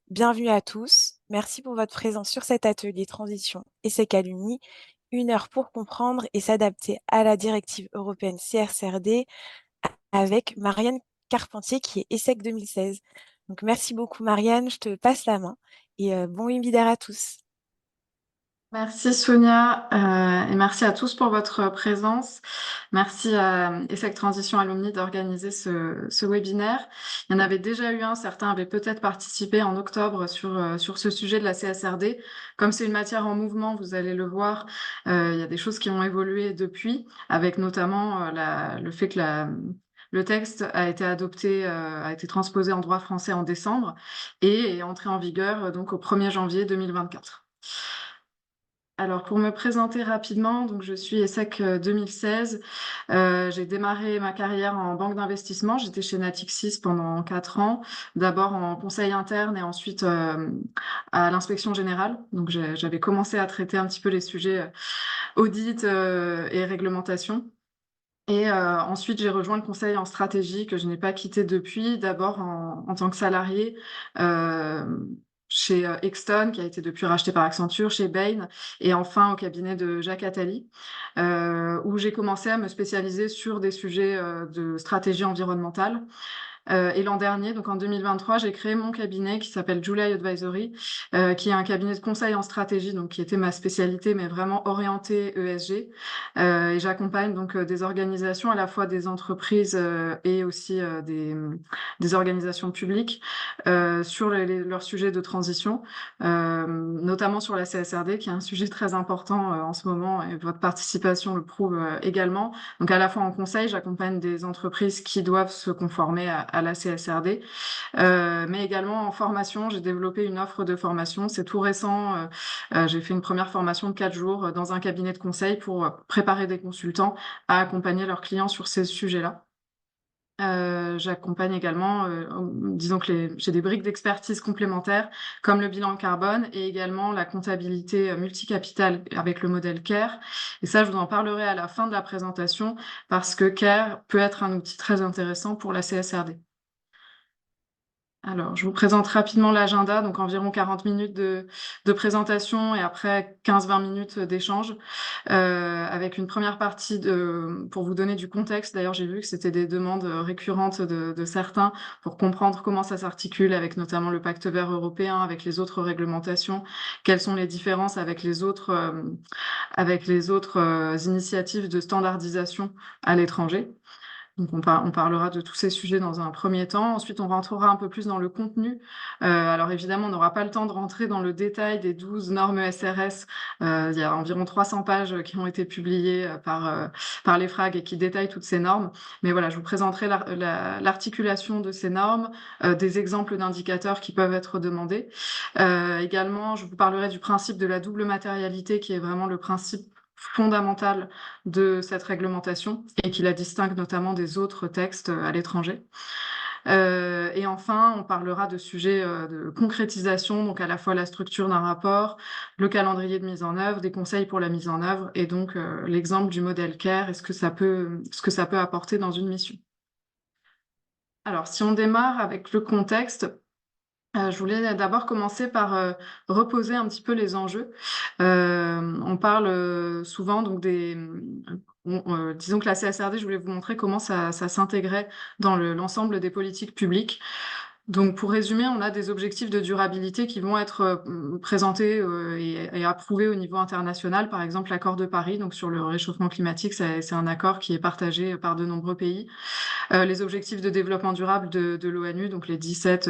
Bienvenue à tous. Merci pour votre présence sur cet atelier transition et ses calumnies. Une heure pour comprendre et s'adapter à la directive européenne CSRD avec Marianne Carpentier qui est ESSEC 2016. Donc merci beaucoup Marianne, je te passe la main et bon webinaire à tous. Merci Sonia et merci à tous pour votre présence. Merci à ESSEC Transition Alumni d'organiser ce webinaire. Il y en avait déjà eu un, certains avaient peut-être participé en octobre sur ce sujet de la CSRD. Comme c'est une matière en mouvement, vous allez le voir, il y a des choses qui ont évolué depuis, avec notamment le fait que le texte a été adopté, a été transposé en droit français en décembre et est entré en vigueur donc au 1er janvier 2024. Alors, pour me présenter rapidement, donc je suis ESSEC 2016. J'ai démarré ma carrière en banque d'investissement. J'étais chez Natixis pendant 4 ans, d'abord en conseil interne et ensuite à l'inspection générale. Donc, j'avais commencé à traiter un petit peu les sujets audit et réglementation. Et ensuite, j'ai rejoint le conseil en stratégie que je n'ai pas quitté depuis, d'abord en tant que salarié euh, chez Exton, qui a été depuis racheté par Accenture, chez Bain, et enfin au cabinet de Jacques Attali, où j'ai commencé à me spécialiser sur des sujets de stratégie environnementale. Et l'an dernier, donc en 2023, j'ai créé mon cabinet qui s'appelle July Advisory, qui est un cabinet de conseil en stratégie, donc qui était ma spécialité, mais vraiment orienté ESG. Et j'accompagne donc des organisations, à la fois des entreprises et aussi des organisations publiques sur leurs sujets de transition, notamment sur la CSRD, qui est un sujet très important en ce moment, et votre participation le prouve également. Donc à la fois en conseil, j'accompagne des entreprises qui doivent se conformer à la CSRD, mais également en formation. J'ai développé une offre de formation. C'est tout récent. J'ai fait une première formation de 4 jours dans un cabinet de conseil pour préparer des consultants à accompagner leurs clients sur ces sujets-là. J'accompagne également, disons que j'ai des briques d'expertise complémentaires comme le bilan carbone et également la comptabilité multicapital avec le modèle CARE. Et ça, je vous en parlerai à la fin de la présentation parce que CARE peut être un outil très intéressant pour la CSRD. Alors, je vous présente rapidement l'agenda, donc environ 40 minutes de présentation et après 15-20 minutes d'échange, avec une première partie pour vous donner du contexte. D'ailleurs, j'ai vu que c'était des demandes récurrentes de certains pour comprendre comment ça s'articule avec notamment le pacte vert européen, avec les autres réglementations, quelles sont les différences avec les autres initiatives de standardisation à l'étranger. Donc on parlera de tous ces sujets dans un premier temps. Ensuite, on rentrera un peu plus dans le contenu. Alors évidemment, on n'aura pas le temps de rentrer dans le détail des 12 normes SRS. Il y a environ 300 pages qui ont été publiées par l'EFRAG et qui détaillent toutes ces normes. Mais voilà, je vous présenterai l'articulation de ces normes, des exemples d'indicateurs qui peuvent être demandés. Également, je vous parlerai du principe de la double matérialité, qui est vraiment le principe fondamentale de cette réglementation et qui la distingue notamment des autres textes à l'étranger. Et enfin, on parlera de sujets de concrétisation, donc à la fois la structure d'un rapport, le calendrier de mise en œuvre, des conseils pour la mise en œuvre et donc l'exemple du modèle CARE et ce que ça peut apporter dans une mission. Alors, si on démarre avec le contexte, je voulais d'abord commencer par reposer un petit peu les enjeux. On parle souvent donc disons que la CSRD, je voulais vous montrer comment ça s'intégrait dans l'ensemble des politiques publiques. Donc, pour résumer, on a des objectifs de durabilité qui vont être présentés et approuvés au niveau international. Par exemple, l'accord de Paris, donc sur le réchauffement climatique, c'est un accord qui est partagé par de nombreux pays. Les objectifs de développement durable de l'ONU, donc les 17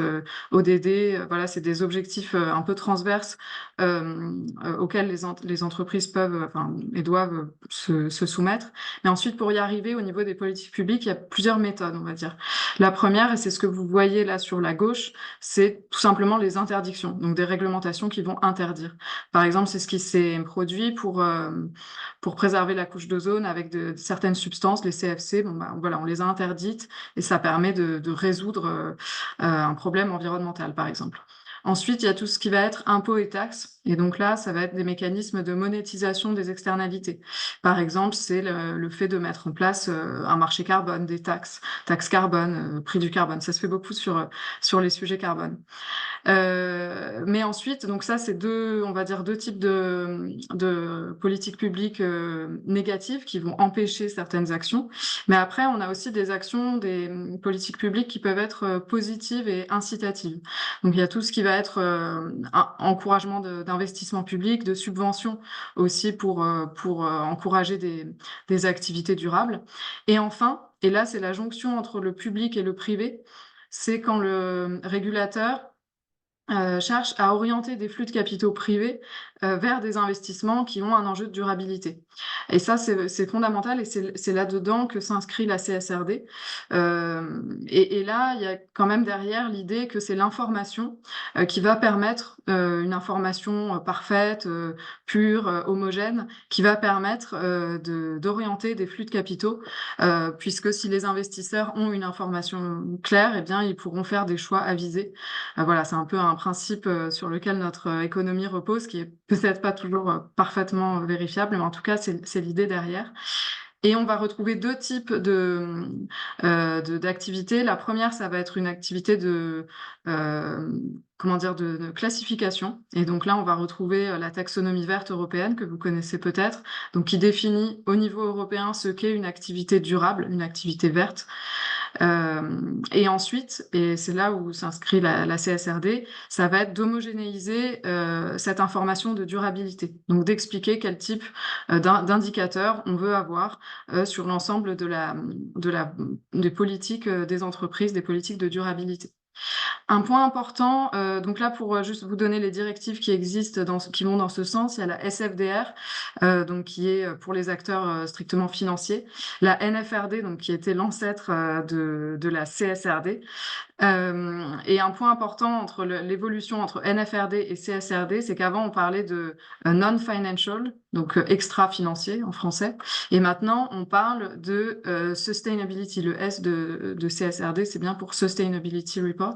ODD, voilà, c'est des objectifs un peu transverses auxquels les entreprises peuvent et doivent se soumettre. Mais ensuite, pour y arriver au niveau des politiques publiques, il y a plusieurs méthodes, on va dire. La première, et c'est ce que vous voyez là sur la gauche, c'est tout simplement les interdictions, donc des réglementations qui vont interdire. Par exemple, c'est ce qui s'est produit pour préserver la couche d'ozone avec certaines substances, les CFC. Bon, bah, voilà, on les a interdites et ça permet de résoudre un problème environnemental, par exemple. Ensuite, il y a tout ce qui va être impôts et taxes. Et donc là, ça va être des mécanismes de monétisation des externalités. Par exemple, c'est le fait de mettre en place un marché carbone, des taxes, taxes carbone, prix du carbone. Ça se fait beaucoup sur les sujets carbone. Mais ensuite, donc ça, c'est on va dire deux types de politiques publiques négatives qui vont empêcher certaines actions. Mais après, on a aussi des actions, des politiques publiques qui peuvent être positives et incitatives. Donc il y a tout ce qui va être encouragement d'investissement public, de subventions aussi pour encourager des activités durables. Et enfin, et là, c'est la jonction entre le public et le privé, c'est quand le régulateur cherche à orienter des flux de capitaux privés vers des investissements qui ont un enjeu de durabilité. Et ça, c'est fondamental et c'est là-dedans que s'inscrit la CSRD. Et là, il y a quand même derrière l'idée que c'est l'information qui va permettre une information parfaite, pure, homogène, qui va permettre d'orienter des flux de capitaux, puisque si les investisseurs ont une information claire, eh bien, ils pourront faire des choix avisés. Voilà, c'est un peu un principe sur lequel notre économie repose, qui est peut-être pas toujours parfaitement vérifiable, mais en tout cas, c'est l'idée derrière. Et on va retrouver deux types d'activités. La première, ça va être une activité euh, comment dire, de classification. Et donc là, on va retrouver la taxonomie verte européenne, que vous connaissez peut-être, donc qui définit au niveau européen ce qu'est une activité durable, une activité verte. Et ensuite, et c'est là où s'inscrit la CSRD, ça va être d'homogénéiser cette information de durabilité. Donc d'expliquer quel type d'indicateurs on veut avoir sur l'ensemble des politiques des entreprises, des politiques de durabilité. Un point important, donc là pour juste vous donner les directives qui existent, qui vont dans ce sens, il y a la SFDR, donc qui est pour les acteurs strictement financiers, la NFRD, donc qui était l'ancêtre de la CSRD, et un point important entre l'évolution entre NFRD et CSRD, c'est qu'avant on parlait de non-financial, donc extra-financier en français, et maintenant on parle de sustainability. Le S de CSRD, c'est bien pour Sustainability Report.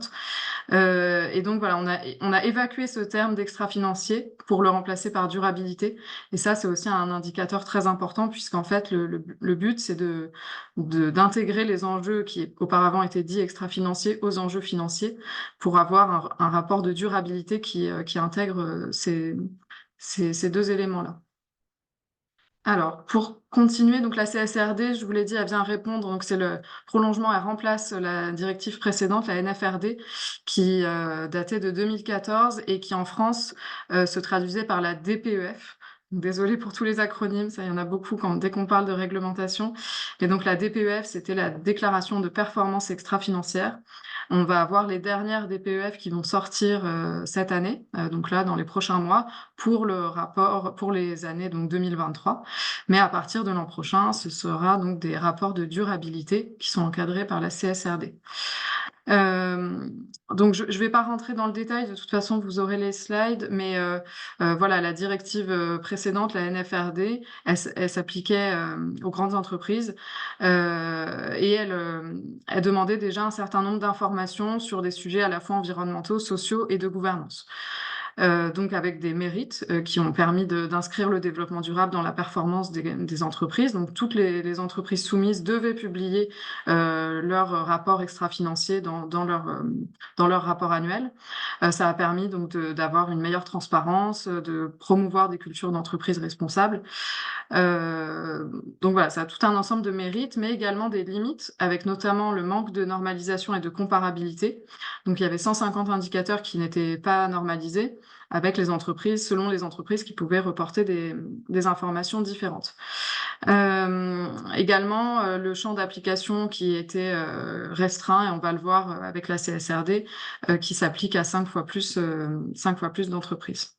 Et donc voilà, on a évacué ce terme d'extra-financier pour le remplacer par durabilité. Et ça, c'est aussi un indicateur très important puisqu'en fait, le but, c'est d'intégrer les enjeux qui auparavant étaient dits extra-financiers aux enjeux financiers pour avoir un rapport de durabilité qui intègre ces deux éléments-là. Alors, pour continuer, donc la CSRD, je vous l'ai dit, elle vient répondre, donc c'est le prolongement, elle remplace la directive précédente, la NFRD, qui datait de 2014 et qui en France se traduisait par la DPEF. Désolée pour tous les acronymes, ça, il y en a beaucoup dès qu'on parle de réglementation. Et donc la DPEF, c'était la déclaration de performance extra-financière. On va avoir les dernières DPEF qui vont sortir cette année, donc là, dans les prochains mois, pour le rapport pour les années donc 2023. Mais à partir de l'an prochain, ce sera donc des rapports de durabilité qui sont encadrés par la CSRD. Euh, donc je ne vais pas rentrer dans le détail, de toute façon vous aurez les slides, mais voilà, la directive précédente, la NFRD, elle s'appliquait aux grandes entreprises et elle demandait déjà un certain nombre d'informations sur des sujets à la fois environnementaux, sociaux et de gouvernance. Donc avec des mérites qui ont permis d'inscrire le développement durable dans la performance des entreprises. Donc toutes les entreprises soumises devaient publier leur rapport extra-financier dans leur rapport annuel. Ça a permis donc d'avoir une meilleure transparence, de promouvoir des cultures d'entreprise responsables. Euh, donc voilà, ça a tout un ensemble de mérites, mais également des limites, avec notamment le manque de normalisation et de comparabilité. Donc il y avait 150 indicateurs qui n'étaient pas normalisés, avec les entreprises, selon les entreprises qui pouvaient reporter des informations différentes. Également, le champ d'application qui était restreint, et on va le voir avec la CSRD, qui s'applique à 5 fois plus d'entreprises.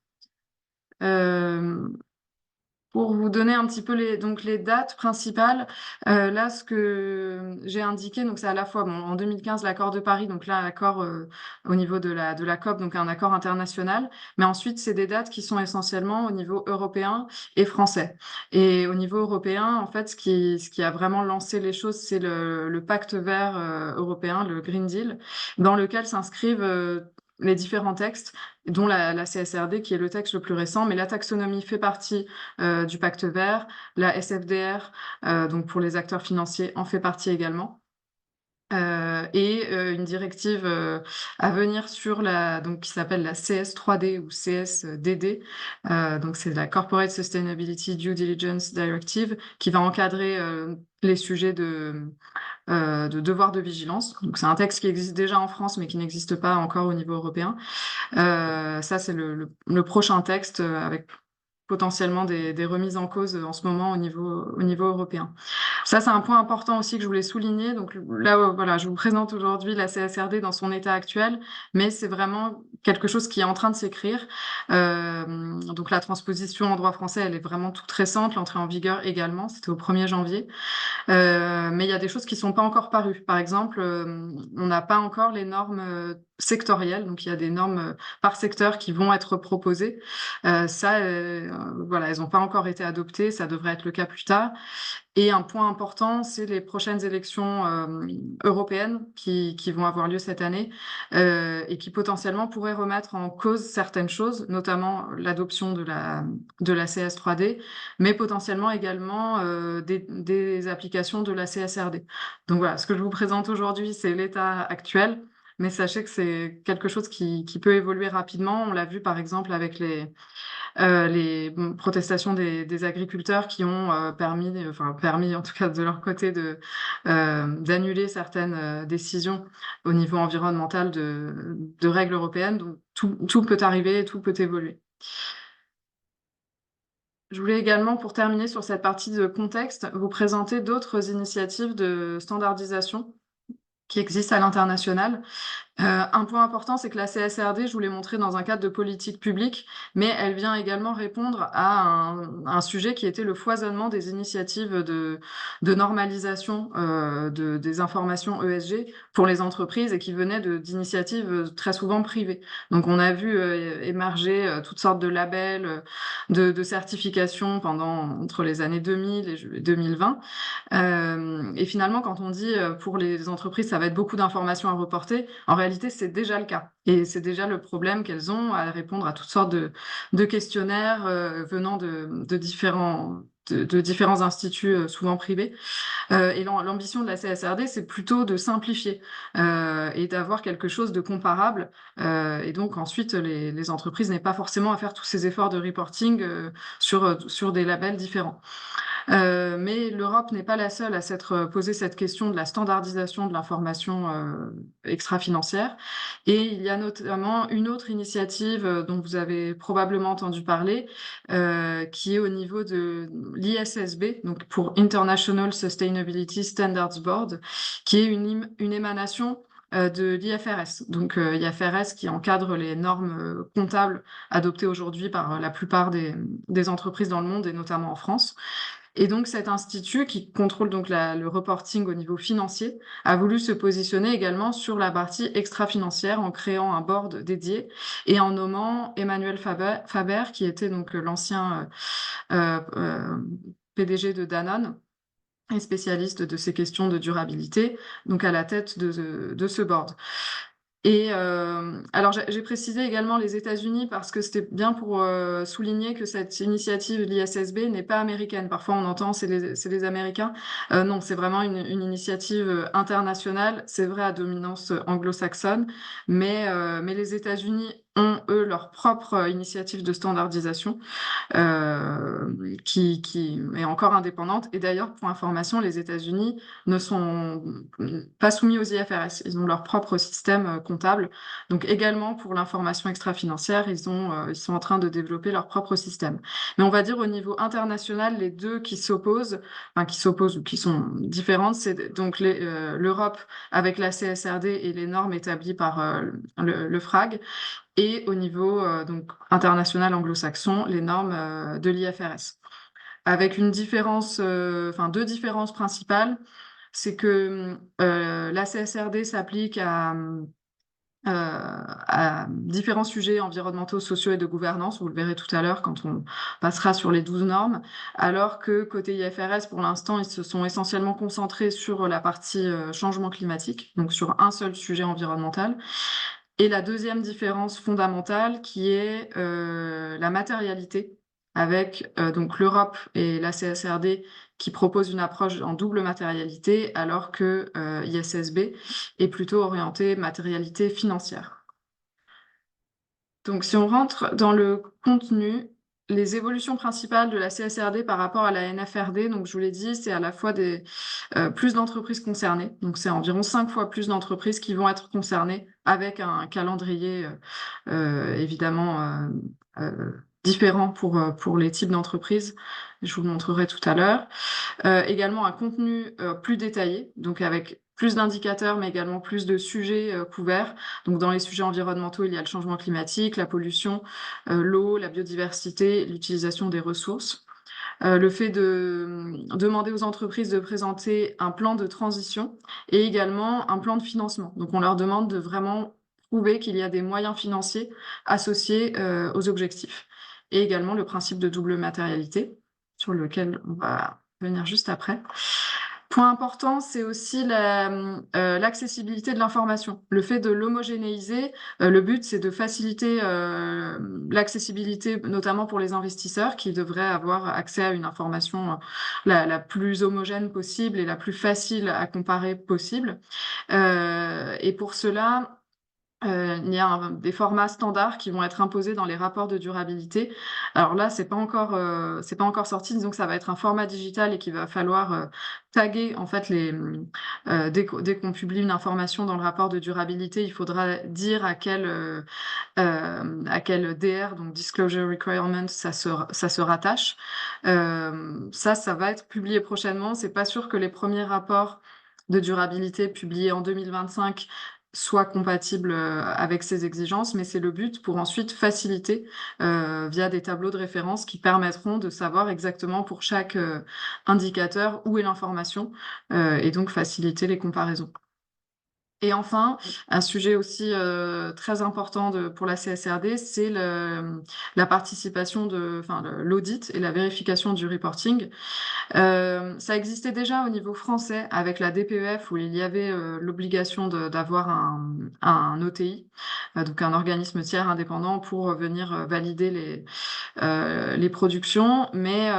Pour vous donner un petit peu donc les dates principales, là, ce que j'ai indiqué, donc c'est à la fois, bon, en 2015, l'accord de Paris, donc là, l'accord au niveau de la COP, donc un accord international, mais ensuite, c'est des dates qui sont essentiellement au niveau européen et français. Et au niveau européen, en fait, ce qui a vraiment lancé les choses, c'est le pacte vert européen, le Green Deal, dans lequel s'inscrivent les différents textes, dont la CSRD, qui est le texte le plus récent, mais la taxonomie fait partie du Pacte vert, la SFDR, donc pour les acteurs financiers, en fait partie également. Une directive à venir sur donc qui s'appelle la CS3D ou CSDD. Donc c'est la Corporate Sustainability Due Diligence Directive qui va encadrer les sujets de devoir de vigilance. Donc c'est un texte qui existe déjà en France mais qui n'existe pas encore au niveau européen. Ça c'est le prochain texte avec potentiellement des remises en cause en ce moment au niveau européen. Ça, c'est un point important aussi que je voulais souligner. Donc là, voilà, je vous présente aujourd'hui la CSRD dans son état actuel, mais c'est vraiment quelque chose qui est en train de s'écrire. Donc la transposition en droit français, elle est vraiment toute récente, l'entrée en vigueur également, c'était au 1er janvier. Mais il y a des choses qui sont pas encore parues. Par exemple, on n'a pas encore les normes sectorielles, donc il y a des normes par secteur qui vont être proposées. Voilà, elles n'ont pas encore été adoptées, ça devrait être le cas plus tard. Et un point important, c'est les prochaines élections européennes qui vont avoir lieu cette année et qui potentiellement pourraient remettre en cause certaines choses, notamment l'adoption de la CS3D, mais potentiellement également des applications de la CSRD. Donc voilà, ce que je vous présente aujourd'hui, c'est l'état actuel, mais sachez que c'est quelque chose qui peut évoluer rapidement. On l'a vu par exemple avec les protestations des agriculteurs qui ont permis en tout cas de leur côté d'annuler certaines décisions au niveau environnemental de règles européennes. Donc tout peut arriver et tout peut évoluer. Je voulais également, pour terminer sur cette partie de contexte, vous présenter d'autres initiatives de standardisation qui existent à l'international. Un point important, c'est que la CSRD, je vous l'ai montré dans un cadre de politique publique, mais elle vient également répondre à un sujet qui était le foisonnement des initiatives de normalisation des informations ESG pour les entreprises et qui venaient d'initiatives très souvent privées. Donc on a vu émerger toutes sortes de labels, de certifications entre les années 2000 et 2020. Et finalement, quand on dit pour les entreprises, ça va être beaucoup d'informations à reporter, en réalité, c'est déjà le cas. Et c'est déjà le problème qu'elles ont à répondre à toutes sortes de questionnaires venant de différents instituts, souvent privés. Et l'ambition de la CSRD, c'est plutôt de simplifier et d'avoir quelque chose de comparable. Et donc ensuite, les entreprises n'aient pas forcément à faire tous ces efforts de reporting sur des labels différents. Mais l'Europe n'est pas la seule à s'être posé cette question de la standardisation de l'information extra-financière. Et il y a notamment une autre initiative dont vous avez probablement entendu parler, qui est au niveau de l'ISSB, donc pour International Sustainability Standards Board, qui est une émanation de l'IFRS. Donc IFRS qui encadre les normes comptables adoptées aujourd'hui par la plupart des entreprises dans le monde et notamment en France. Et donc cet institut qui contrôle donc le reporting au niveau financier a voulu se positionner également sur la partie extra-financière en créant un board dédié et en nommant Emmanuel Faber qui était donc l'ancien PDG de Danone et spécialiste de ces questions de durabilité, donc à la tête de ce board. Et alors j'ai précisé également les États-Unis parce que c'était bien pour souligner que cette initiative l'ISSB n'est pas américaine. Parfois on entend c'est les Américains. Non, c'est vraiment une initiative internationale. C'est vrai à dominance anglo-saxonne, mais les États-Unis ont eux leur propre initiative de standardisation qui est encore indépendante. Et d'ailleurs, pour information, les États-Unis ne sont pas soumis aux IFRS. Ils ont leur propre système comptable. Donc également pour l'information extra-financière, ils sont en train de développer leur propre système. Mais on va dire au niveau international, les deux qui s'opposent ou qui sont différentes, c'est donc l'Europe avec la CSRD et les normes établies par le FRAG, et au niveau donc international anglo-saxon, les normes de l'IFRS. Avec une différence, deux différences principales, c'est que la CSRD s'applique à différents sujets environnementaux, sociaux et de gouvernance, vous le verrez tout à l'heure quand on passera sur les 12 normes, alors que côté IFRS, pour l'instant, ils se sont essentiellement concentrés sur la partie changement climatique, donc sur un seul sujet environnemental. Et la deuxième différence fondamentale qui est la matérialité, avec donc l'Europe et la CSRD qui proposent une approche en double matérialité, alors que ISSB est plutôt orienté matérialité financière. Donc si on rentre dans le contenu, les évolutions principales de la CSRD par rapport à la NFRD, donc je vous l'ai dit, c'est à la fois plus d'entreprises concernées, donc c'est environ 5 fois plus d'entreprises qui vont être concernées avec un calendrier évidemment différent pour les types d'entreprises. Je vous le montrerai tout à l'heure. Également un contenu plus détaillé, donc avec plus d'indicateurs, mais également plus de sujets couverts. Donc dans les sujets environnementaux, il y a le changement climatique, la pollution, l'eau, la biodiversité, l'utilisation des ressources. Le fait de demander aux entreprises de présenter un plan de transition et également un plan de financement. Donc on leur demande de vraiment prouver qu'il y a des moyens financiers associés aux objectifs. Et également le principe de double matérialité, sur lequel on va venir juste après. Point important, c'est aussi l'accessibilité de l'information. Le fait de l'homogénéiser, le but, c'est de faciliter l'accessibilité, notamment pour les investisseurs qui devraient avoir accès à une information la plus homogène possible et la plus facile à comparer possible. Et pour cela, il y a des formats standards qui vont être imposés dans les rapports de durabilité. Alors là, c'est pas encore sorti. Disons que ça va être un format digital et qu'il va falloir taguer en fait dès qu'on publie une information dans le rapport de durabilité, il faudra dire à quel DR, donc Disclosure Requirement, ça se rattache. Ça va être publié prochainement. C'est pas sûr que les premiers rapports de durabilité publiés en 2025 soient compatibles avec ces exigences, mais c'est le but pour ensuite faciliter via des tableaux de référence qui permettront de savoir exactement pour chaque indicateur où est l'information et donc faciliter les comparaisons. Et enfin, un sujet aussi très important pour la CSRD, c'est la participation l'audit et la vérification du reporting. Ça existait déjà au niveau français avec la DPEF où il y avait l'obligation d'avoir un OTI, donc un organisme tiers indépendant pour venir valider les productions, mais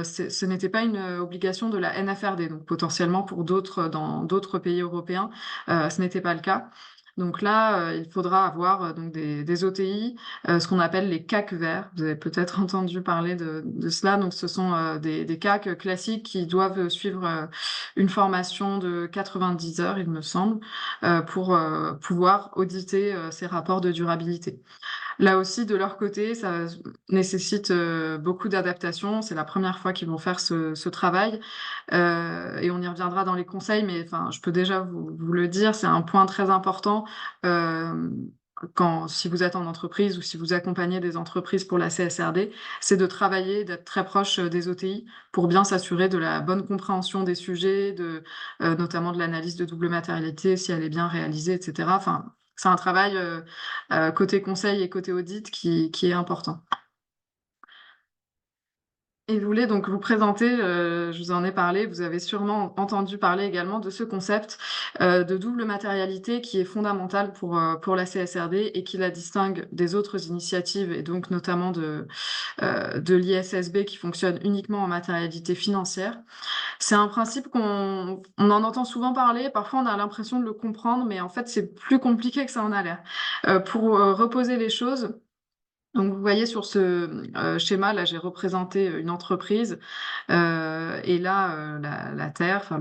ce n'était pas une obligation de la NFRD, donc potentiellement dans d'autres pays européens, ce n'était pas le cas. Donc là, il faudra avoir donc des OTI, ce qu'on appelle les CAC verts. Vous avez peut-être entendu parler de cela. Donc ce sont des CAC classiques qui doivent suivre une formation de 90 heures, il me semble, pour pouvoir auditer ces rapports de durabilité. Là aussi, de leur côté, ça nécessite beaucoup d'adaptation. C'est la première fois qu'ils vont faire ce travail. Et on y reviendra dans les conseils, mais enfin, je peux déjà vous le dire, c'est un point très important. euh, si vous êtes en entreprise ou si vous accompagnez des entreprises pour la CSRD, c'est de travailler, d'être très proche des OTI pour bien s'assurer de la bonne compréhension des sujets, notamment de l'analyse de double matérialité, si elle est bien réalisée, etc. Enfin, c'est un travail côté conseil et côté audit qui est important. Et je voulais donc vous présenter, je vous en ai parlé, vous avez sûrement entendu parler également de ce concept de double matérialité qui est fondamental pour la CSRD et qui la distingue des autres initiatives et donc notamment de l'ISSB qui fonctionne uniquement en matérialité financière. C'est un principe on en entend souvent parler, parfois on a l'impression de le comprendre, mais en fait c'est plus compliqué que ça en a l'air. Pour reposer les choses, donc vous voyez sur ce schéma, là j'ai représenté une entreprise et là la Terre,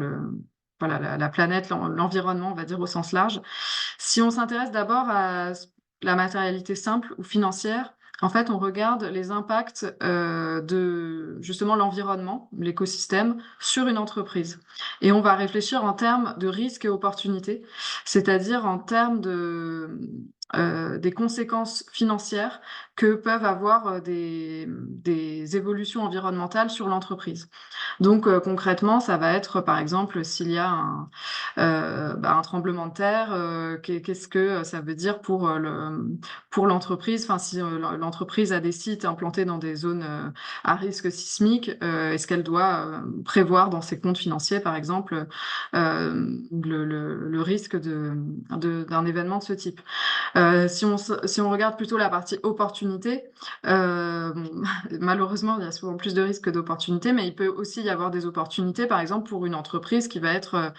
voilà, la planète, l'environnement, on va dire au sens large. Si on s'intéresse d'abord à la matérialité simple ou financière, en fait, on regarde les impacts de justement l'environnement, l'écosystème, sur une entreprise. Et on va réfléchir en termes de risques et opportunités, c'est-à-dire en termes des conséquences financières que peuvent avoir des évolutions environnementales sur l'entreprise. Donc concrètement, ça va être par exemple s'il y a un tremblement de terre, qu'est-ce que ça veut dire pour l'entreprise, enfin si l'entreprise a des sites implantés dans des zones à risque sismique, est-ce qu'elle doit prévoir dans ses comptes financiers par exemple le risque d'un événement de ce type. Si on regarde plutôt la partie opportunité, bon, malheureusement, il y a souvent plus de risques que d'opportunités, mais il peut aussi y avoir des opportunités, par exemple, pour une entreprise qui va être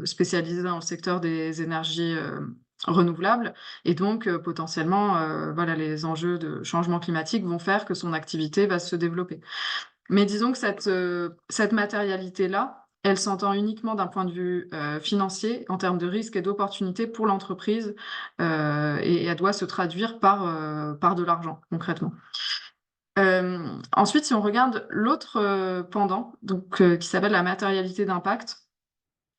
spécialisée dans le secteur des énergies renouvelables. Et donc, potentiellement, voilà, les enjeux de changement climatique vont faire que son activité va se développer. Mais disons que cette matérialité-là, elle s'entend uniquement d'un point de vue financier, en termes de risque et d'opportunité pour l'entreprise, et elle doit se traduire par de l'argent, concrètement. Ensuite, si on regarde l'autre pendant, donc, qui s'appelle la matérialité d'impact,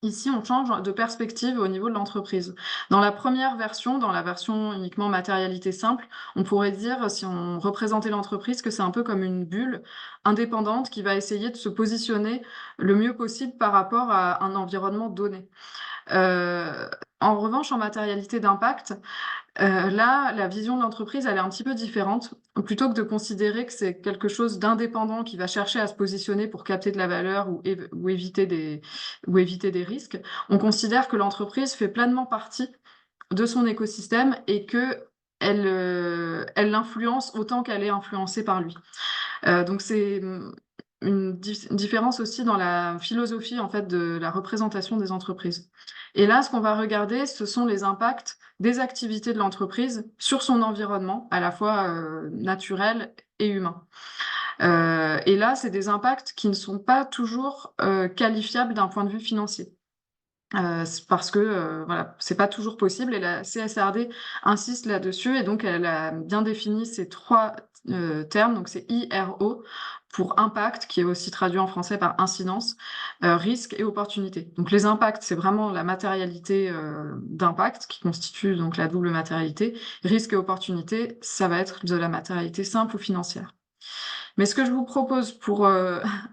ici, on change de perspective au niveau de l'entreprise. Dans la première version, dans la version uniquement matérialité simple, on pourrait dire, si on représentait l'entreprise, que c'est un peu comme une bulle indépendante qui va essayer de se positionner le mieux possible par rapport à un environnement donné. Euh, En revanche, en matérialité d'impact, là, la vision de l'entreprise, elle est un petit peu différente. Plutôt que de considérer que c'est quelque chose d'indépendant qui va chercher à se positionner pour capter de la valeur ou éviter des risques, on considère que l'entreprise fait pleinement partie de son écosystème et que elle l'influence autant qu'elle est influencée par lui. Donc c'est une différence aussi dans la philosophie en fait de la représentation des entreprises. Et là, ce qu'on va regarder, ce sont les impacts des activités de l'entreprise sur son environnement, à la fois naturel et humain. Et là, c'est des impacts qui ne sont pas toujours qualifiables d'un point de vue financier. C'est parce que voilà, c'est pas toujours possible et la CSRD insiste là-dessus et donc elle a bien défini ces trois termes, donc c'est IRO pour impact, qui est aussi traduit en français par incidence, risque et opportunité. Donc les impacts, c'est vraiment la matérialité d'impact qui constitue donc la double matérialité. Risque et opportunité, ça va être de la matérialité simple ou financière. Mais ce que je vous propose pour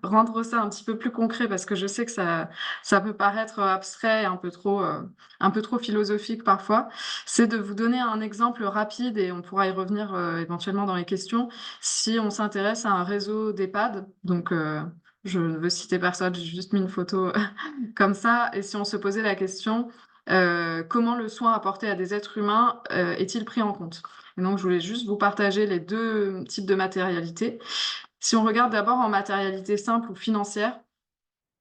rendre ça un petit peu plus concret, parce que je sais que ça peut paraître abstrait, un peu trop philosophique parfois, c'est de vous donner un exemple rapide et on pourra y revenir éventuellement dans les questions. Si on s'intéresse à un réseau d'EHPAD, donc je ne veux citer personne, j'ai juste mis une photo comme ça, et si on se posait la question, comment le soin apporté à des êtres humains est-il pris en compte? Et donc, je voulais juste vous partager les deux types de matérialité. Si on regarde d'abord en matérialité simple ou financière,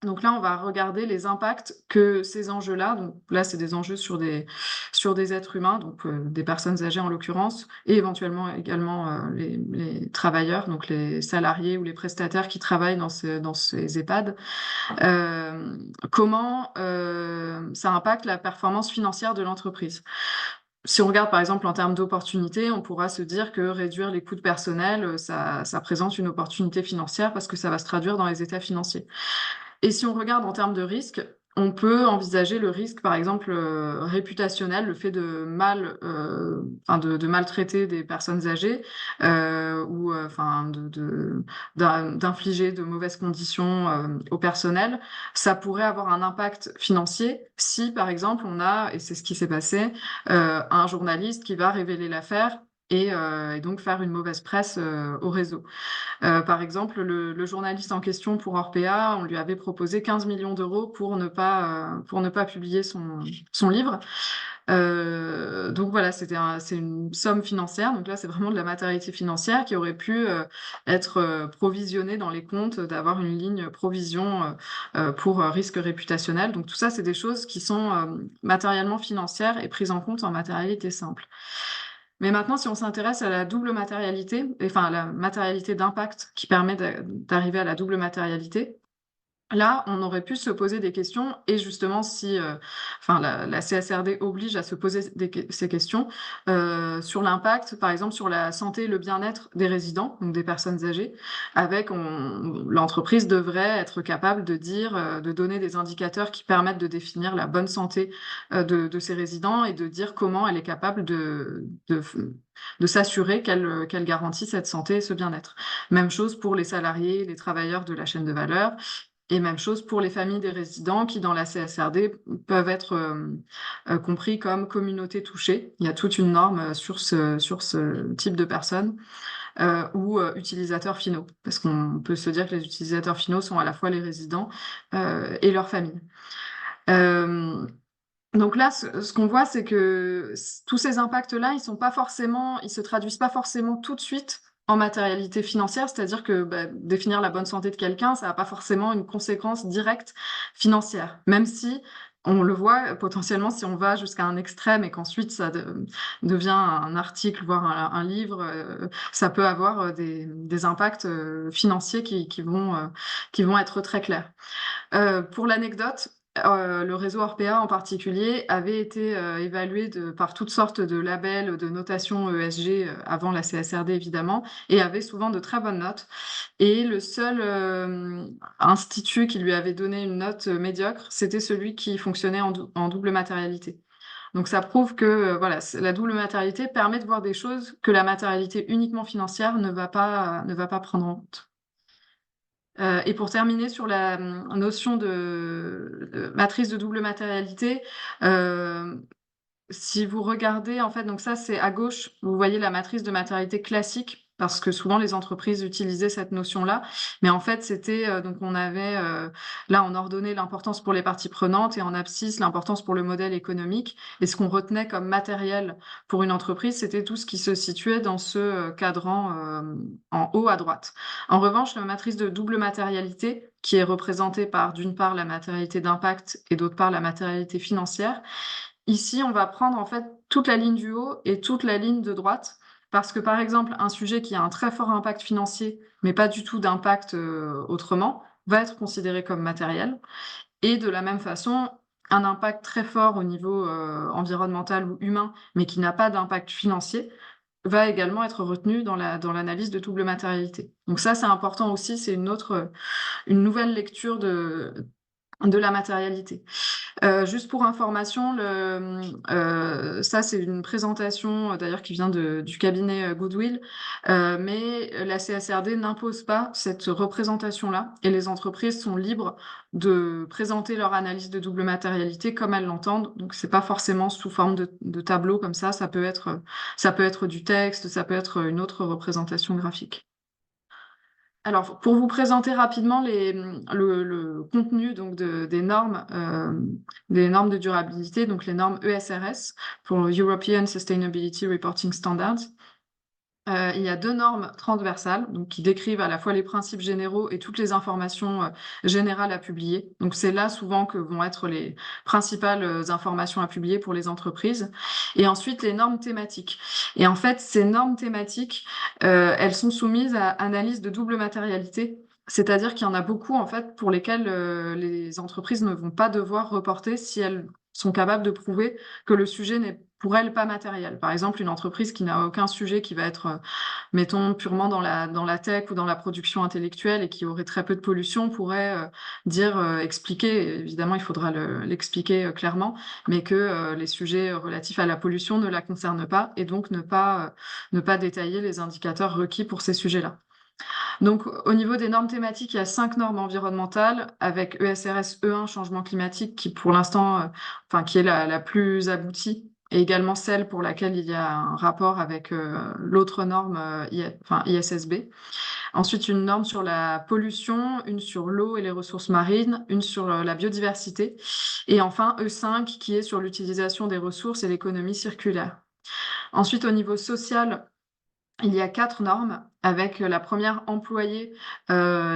donc là, on va regarder les impacts que ces enjeux-là, donc là, c'est des enjeux sur des êtres humains, donc des personnes âgées en l'occurrence, et éventuellement également les travailleurs, donc les salariés ou les prestataires qui travaillent dans ces EHPAD. Comment ça impacte la performance financière de l'entreprise? Si on regarde par exemple en termes d'opportunités, on pourra se dire que réduire les coûts de personnel, ça présente une opportunité financière parce que ça va se traduire dans les états financiers. Et si on regarde en termes de risque, on peut envisager le risque, par exemple, réputationnel, le fait de maltraiter des personnes âgées, ou enfin d'infliger de mauvaises conditions au personnel. Ça pourrait avoir un impact financier si, par exemple, on a, et c'est ce qui s'est passé, un journaliste qui va révéler l'affaire et donc faire une mauvaise presse au réseau. Par exemple, le journaliste en question pour Orpea, on lui avait proposé 15 millions d'euros pour ne pas publier son livre. Donc voilà, c'est une somme financière. Donc là, c'est vraiment de la matérialité financière qui aurait pu être provisionnée dans les comptes, d'avoir une ligne provision pour risque réputationnel. Donc tout ça, c'est des choses qui sont matériellement financières et prises en compte en matérialité simple. Mais maintenant, si on s'intéresse à la double matérialité, enfin à la matérialité d'impact qui permet d'arriver à la double matérialité, là, on aurait pu se poser des questions et justement, si enfin, la CSRD oblige à se poser ces questions sur l'impact, par exemple, sur la santé et le bien-être des résidents, donc des personnes âgées, l'entreprise devrait être capable de dire, de donner des indicateurs qui permettent de définir la bonne santé de ces résidents et de dire comment elle est capable de s'assurer qu'elle garantit cette santé et ce bien-être. Même chose pour les salariés, les travailleurs de la chaîne de valeur. Et même chose pour les familles des résidents qui, dans la CSRD, peuvent être compris comme communauté touchée. Il y a toute une norme sur ce type de personnes ou utilisateurs finaux, parce qu'on peut se dire que les utilisateurs finaux sont à la fois les résidents et leurs familles. Euh, Donc là, ce qu'on voit, c'est que tous ces impacts-là, ils se traduisent pas forcément tout de suite en matérialité financière, c'est-à-dire que définir la bonne santé de quelqu'un, ça n'a pas forcément une conséquence directe financière, même si on le voit potentiellement si on va jusqu'à un extrême et qu'ensuite devient un article, voire un livre, ça peut avoir des impacts financiers qui vont être très clairs. Pour l'anecdote, le réseau Orpea en particulier avait été évalué par toutes sortes de labels de notation ESG avant la CSRD évidemment, et avait souvent de très bonnes notes. Et le seul institut qui lui avait donné une note médiocre, c'était celui qui fonctionnait en double matérialité. Donc ça prouve que voilà, la double matérialité permet de voir des choses que la matérialité uniquement financière ne va pas prendre en compte. Et pour terminer sur la notion de matrice de double matérialité, euh, si vous regardez, en fait, donc ça, c'est à gauche, vous voyez la matrice de matérialité classique, parce que souvent les entreprises utilisaient cette notion-là. Mais en fait, c'était, donc on avait, là, en ordonnée, l'importance pour les parties prenantes et en abscisse, l'importance pour le modèle économique. Et ce qu'on retenait comme matériel pour une entreprise, c'était tout ce qui se situait dans ce cadran en haut à droite. En revanche, la matrice de double matérialité, qui est représentée par, d'une part, la matérialité d'impact et d'autre part, la matérialité financière, ici, on va prendre en fait toute la ligne du haut et toute la ligne de droite, parce que par exemple, un sujet qui a un très fort impact financier, mais pas du tout d'impact autrement, va être considéré comme matériel. Et de la même façon, un impact très fort au niveau environnemental ou humain, mais qui n'a pas d'impact financier, va également être retenu dans dans l'analyse de double matérialité. Donc ça, c'est important aussi, c'est une nouvelle lecture de la matérialité. Juste pour information, ça c'est une présentation d'ailleurs qui vient du cabinet Goodwill, mais la CSRD n'impose pas cette représentation-là et les entreprises sont libres de présenter leur analyse de double matérialité comme elles l'entendent. Donc c'est pas forcément sous forme de tableau comme ça peut être du texte, ça peut être une autre représentation graphique. Alors, pour vous présenter rapidement le contenu donc des normes de durabilité, donc les normes ESRS pour European Sustainability Reporting Standards. Il y a deux normes transversales donc, qui décrivent à la fois les principes généraux et toutes les informations générales à publier. Donc c'est là souvent que vont être les principales informations à publier pour les entreprises. Et ensuite les normes thématiques. Et en fait, ces normes thématiques, elles sont soumises à analyse de double matérialité. C'est-à-dire qu'il y en a beaucoup en fait pour lesquelles les entreprises ne vont pas devoir reporter si elles sont capables de prouver que le sujet n'est pour elles pas matériel. Par exemple, une entreprise qui n'a aucun sujet qui va être, mettons, purement dans la tech ou dans la production intellectuelle et qui aurait très peu de pollution pourrait expliquer, évidemment il faudra l'expliquer clairement, mais que les sujets relatifs à la pollution ne la concernent pas et donc ne pas détailler les indicateurs requis pour ces sujets-là. Donc, au niveau des normes thématiques, il y a 5 normes environnementales avec ESRS E1, changement climatique, qui pour l'instant, qui est la plus aboutie, et également celle pour laquelle il y a un rapport avec l'autre norme ISSB. Ensuite, une norme sur la pollution, une sur l'eau et les ressources marines, une sur la biodiversité, et enfin E5 qui est sur l'utilisation des ressources et l'économie circulaire. Ensuite, au niveau social, il y a 4 normes, avec la première employée.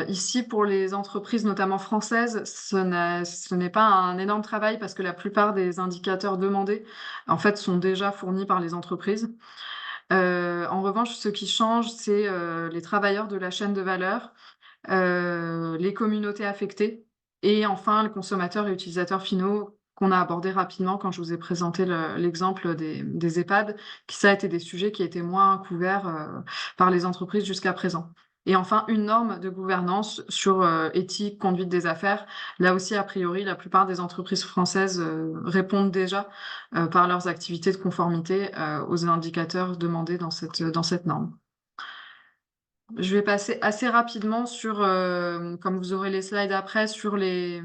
Ici, pour les entreprises, notamment françaises, ce n'est pas un énorme travail parce que la plupart des indicateurs demandés, en fait, sont déjà fournis par les entreprises. En revanche, ce qui change, c'est les travailleurs de la chaîne de valeur, les communautés affectées et enfin le consommateur et utilisateurs finaux qu'on a abordé rapidement quand je vous ai présenté l'exemple des EHPAD, qui ça a été des sujets qui étaient moins couverts par les entreprises jusqu'à présent. Et enfin, une norme de gouvernance sur éthique, conduite des affaires. Là aussi, a priori, la plupart des entreprises françaises répondent déjà par leurs activités de conformité aux indicateurs demandés dans cette norme. Je vais passer assez rapidement sur, comme vous aurez les slides après, sur les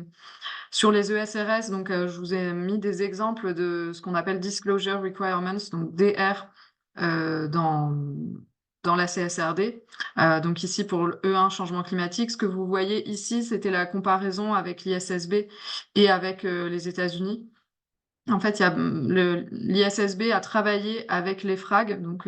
ESRS. Donc, je vous ai mis des exemples de ce qu'on appelle Disclosure Requirements, donc DR, dans la CSRD. Donc ici, pour le E1, changement climatique, ce que vous voyez ici, c'était la comparaison avec l'ISSB et avec les États-Unis. En fait, l'ISSB a travaillé avec l'EFRAG, donc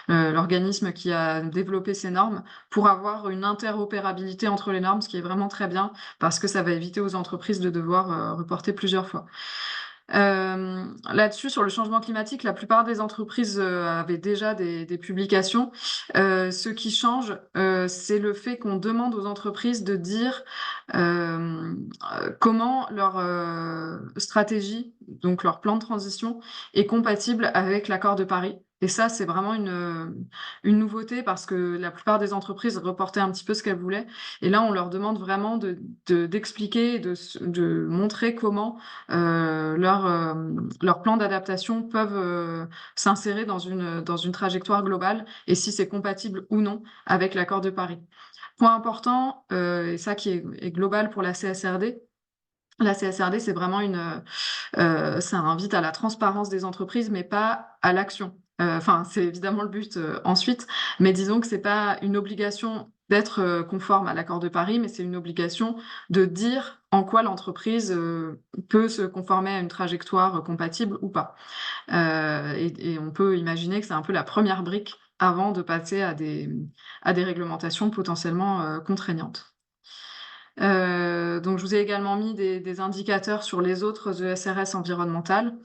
l'organisme qui a développé ces normes, pour avoir une interopérabilité entre les normes, ce qui est vraiment très bien, parce que ça va éviter aux entreprises de devoir reporter plusieurs fois. Là-dessus, sur le changement climatique, la plupart des entreprises avaient déjà des publications. Ce qui change, c'est le fait qu'on demande aux entreprises de dire comment leur stratégie, donc leur plan de transition, est compatible avec l'accord de Paris. Et ça, c'est vraiment une nouveauté parce que la plupart des entreprises reportaient un petit peu ce qu'elles voulaient. Et là, on leur demande vraiment d'expliquer, de montrer comment leurs plans d'adaptation peuvent s'insérer dans une trajectoire globale et si c'est compatible ou non avec l'accord de Paris. Point important, et ça qui est global pour la CSRD, la CSRD, c'est vraiment ça invite à la transparence des entreprises, mais pas à l'action. Enfin, c'est évidemment le but ensuite, mais disons que c'est pas une obligation d'être conforme à l'accord de Paris, mais c'est une obligation de dire en quoi l'entreprise peut se conformer à une trajectoire compatible ou pas. Et on peut imaginer que c'est un peu la première brique avant de passer à des réglementations potentiellement contraignantes. Donc je vous ai également mis des indicateurs sur les autres ESRS environnementales.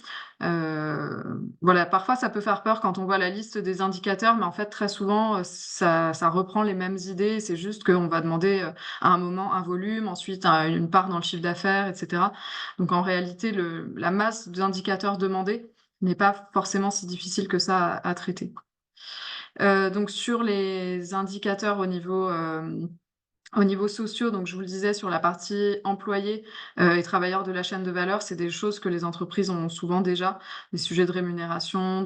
Voilà, parfois ça peut faire peur quand on voit la liste des indicateurs, mais en fait très souvent ça reprend les mêmes idées. C'est juste qu'on va demander à un moment un volume, ensuite une part dans le chiffre d'affaires, etc. Donc en réalité, la masse d'indicateurs demandés n'est pas forcément si difficile que ça à traiter. Donc sur les indicateurs au niveau sociaux, donc je vous le disais, sur la partie employés et travailleurs de la chaîne de valeur, c'est des choses que les entreprises ont souvent déjà, des sujets de rémunération,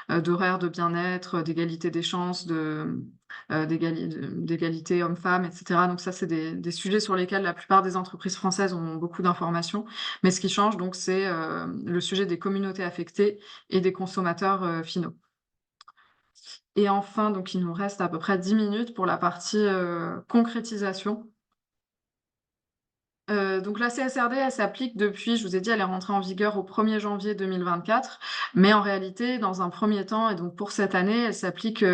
d'horaire de bien-être, d'égalité des chances, d'égalité hommes-femmes, etc. Donc ça, c'est des sujets sur lesquels la plupart des entreprises françaises ont beaucoup d'informations. Mais ce qui change, donc, c'est le sujet des communautés affectées et des consommateurs finaux. Et enfin, donc il nous reste à peu près 10 minutes pour la partie concrétisation. Donc la CSRD, elle s'applique depuis, je vous ai dit, elle est rentrée en vigueur au 1er janvier 2024, mais en réalité, dans un premier temps, et donc pour cette année, elle s'applique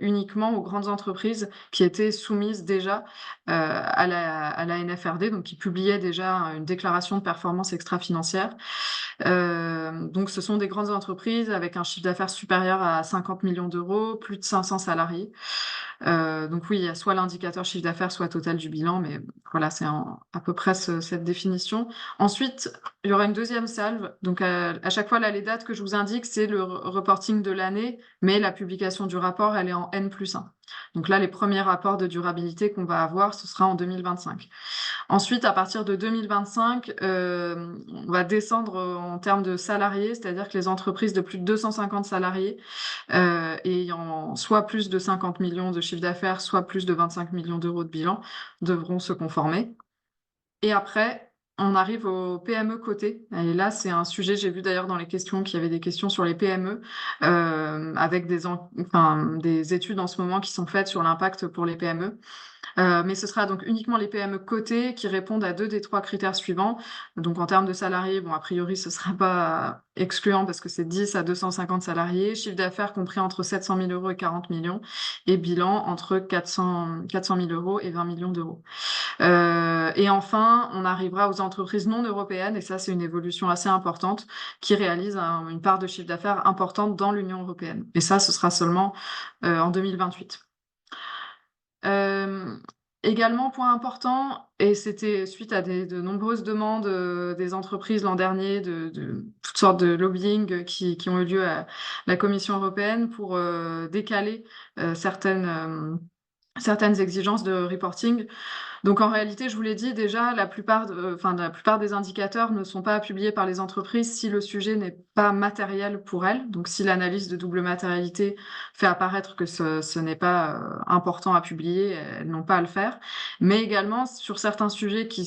uniquement aux grandes entreprises qui étaient soumises déjà à la NFRD, donc qui publiaient déjà une déclaration de performance extra-financière. Donc ce sont des grandes entreprises avec un chiffre d'affaires supérieur à 50 millions d'euros, plus de 500 salariés. Donc oui, il y a soit l'indicateur chiffre d'affaires, soit total du bilan, mais voilà, c'est à peu près cette définition. Ensuite, il y aura une deuxième salve. Donc à chaque fois, là, les dates que je vous indique, c'est le reporting de l'année, mais la publication du rapport, elle est en N+1. Donc là, les premiers rapports de durabilité qu'on va avoir, ce sera en 2025. Ensuite, à partir de 2025, on va descendre en termes de salariés, c'est-à-dire que les entreprises de plus de 250 salariés ayant soit plus de 50 millions de chiffre d'affaires, soit plus de 25 millions d'euros de bilan, devront se conformer. Et après, on arrive aux PME cotées. Et là, c'est un sujet, j'ai vu d'ailleurs dans les questions qu'il y avait des questions sur les PME, avec des études en ce moment qui sont faites sur l'impact pour les PME. Mais ce sera donc uniquement les PME cotées qui répondent à 2 des 3 critères suivants. Donc en termes de salariés, bon, a priori, ce sera pas excluant parce que c'est 10 à 250 salariés, chiffre d'affaires compris entre 700 000 euros et 40 millions, et bilan entre 400 000 euros et 20 millions d'euros. Et enfin, on arrivera aux entreprises non européennes, et ça, c'est une évolution assez importante, qui réalisent une part de chiffre d'affaires importante dans l'Union européenne. Et ça, ce sera seulement en 2028. Également, point important, et c'était suite à de nombreuses demandes des entreprises l'an dernier, de toutes sortes de lobbying qui ont eu lieu à la Commission européenne pour décaler certaines exigences de reporting. Donc en réalité, je vous l'ai dit déjà, la plupart des indicateurs ne sont pas publiés par les entreprises si le sujet n'est pas matériel pour elles. Donc si l'analyse de double matérialité fait apparaître que ce n'est pas important à publier, elles n'ont pas à le faire. Mais également, sur certains sujets qui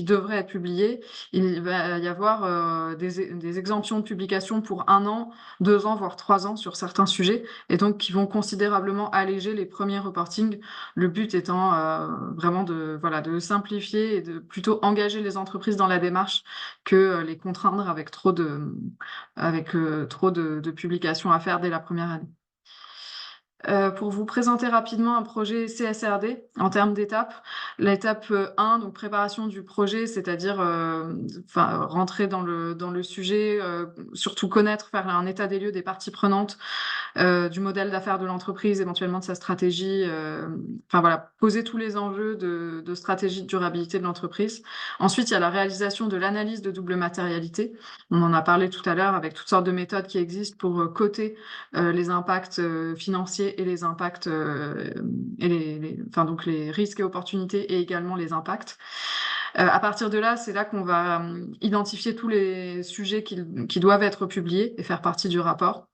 devraient être publiés, il va y avoir des exemptions de publication pour 1 an, 2 ans, voire 3 ans sur certains sujets, et donc qui vont considérablement alléger les premiers reportings. Le but étant vraiment voilà, de simplifier et de plutôt engager les entreprises dans la démarche que les contraindre avec trop de publications à faire dès la première année. Pour vous présenter rapidement un projet CSRD en termes d'étapes. L'étape 1, donc préparation du projet, c'est-à-dire enfin, rentrer dans le sujet, surtout connaître, faire un état des lieux des parties prenantes, du modèle d'affaires de l'entreprise, éventuellement de sa stratégie, enfin voilà, poser tous les enjeux de stratégie de durabilité de l'entreprise. Ensuite, il y a la réalisation de l'analyse de double matérialité. On en a parlé tout à l'heure avec toutes sortes de méthodes qui existent pour coter les impacts financiers et les impacts et enfin donc les risques et opportunités et également les impacts. À partir de là, c'est là qu'on va identifier tous les sujets qui doivent être publiés et faire partie du rapport.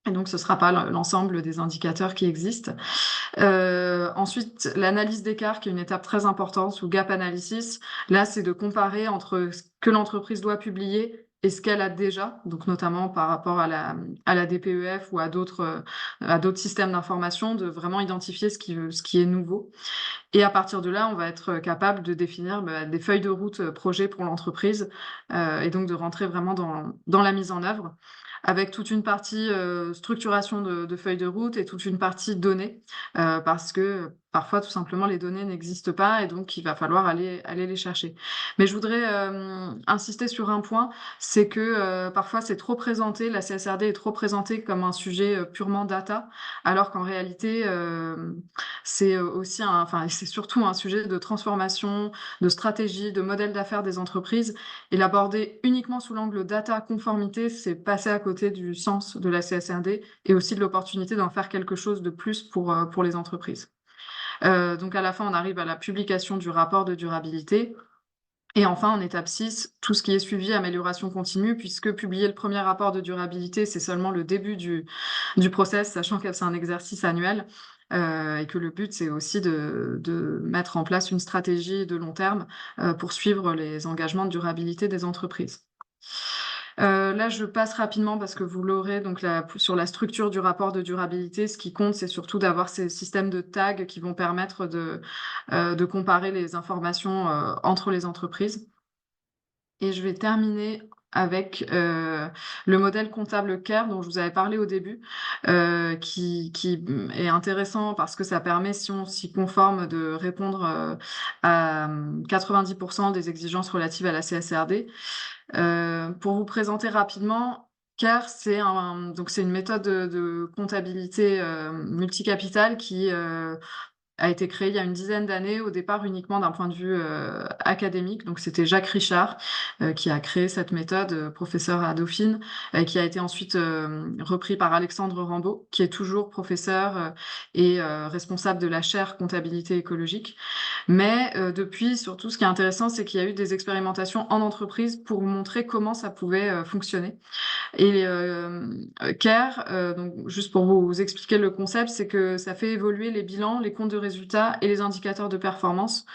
Et donc, ce ne sera pas l'ensemble des indicateurs qui existent. Ensuite, l'analyse d'écart, qui est une étape très importante, ou gap analysis. Là, c'est de comparer entre ce que l'entreprise doit publier et ce qu'elle a déjà, donc notamment par rapport à la DPEF ou à d'autres systèmes d'information, de vraiment identifier ce qui est nouveau. Et à partir de là, on va être capable de définir des feuilles de route projet pour l'entreprise, et donc de rentrer vraiment dans la mise en œuvre, avec toute une partie structuration de feuilles de route et toute une partie données, parce que parfois, tout simplement, les données n'existent pas et donc il va falloir aller les chercher. Mais je voudrais insister sur un point, c'est que parfois c'est trop présenté, la CSRD est trop présentée comme un sujet purement data, alors qu'en réalité, c'est aussi enfin, c'est surtout un sujet de transformation, de stratégie, de modèle d'affaires des entreprises. Et l'aborder uniquement sous l'angle data conformité, c'est passer à côté du sens de la CSRD et aussi de l'opportunité d'en faire quelque chose de plus pour les entreprises. Donc à la fin, on arrive à la publication du rapport de durabilité. Et enfin, en étape 6, tout ce qui est suivi, amélioration continue, puisque publier le premier rapport de durabilité, c'est seulement le début du process, sachant que c'est un exercice annuel, et que le but, c'est aussi de mettre en place une stratégie de long terme, pour suivre les engagements de durabilité des entreprises. Là, je passe rapidement parce que vous l'aurez, donc sur la structure du rapport de durabilité, ce qui compte, c'est surtout d'avoir ces systèmes de tags qui vont permettre de comparer les informations entre les entreprises. Et je vais terminer avec le modèle comptable CARE dont je vous avais parlé au début, qui est intéressant parce que ça permet, si on s'y conforme, de répondre à 90% des exigences relatives à la CSRD. Pour vous présenter rapidement, CARE, donc c'est une méthode de comptabilité multicapitale qui a été créée il y a une dizaine d'années, au départ uniquement d'un point de vue académique. Donc c'était Jacques Richard qui a créé cette méthode, professeur à Dauphine, qui a été ensuite repris par Alexandre Rambaud, qui est toujours professeur et responsable de la chaire comptabilité écologique. Mais depuis, surtout, ce qui est intéressant, c'est qu'il y a eu des expérimentations en entreprise pour montrer comment ça pouvait fonctionner. Et CARE, donc juste pour vous expliquer le concept, c'est que ça fait évoluer les bilans, les comptes de résultats et les indicateurs de performance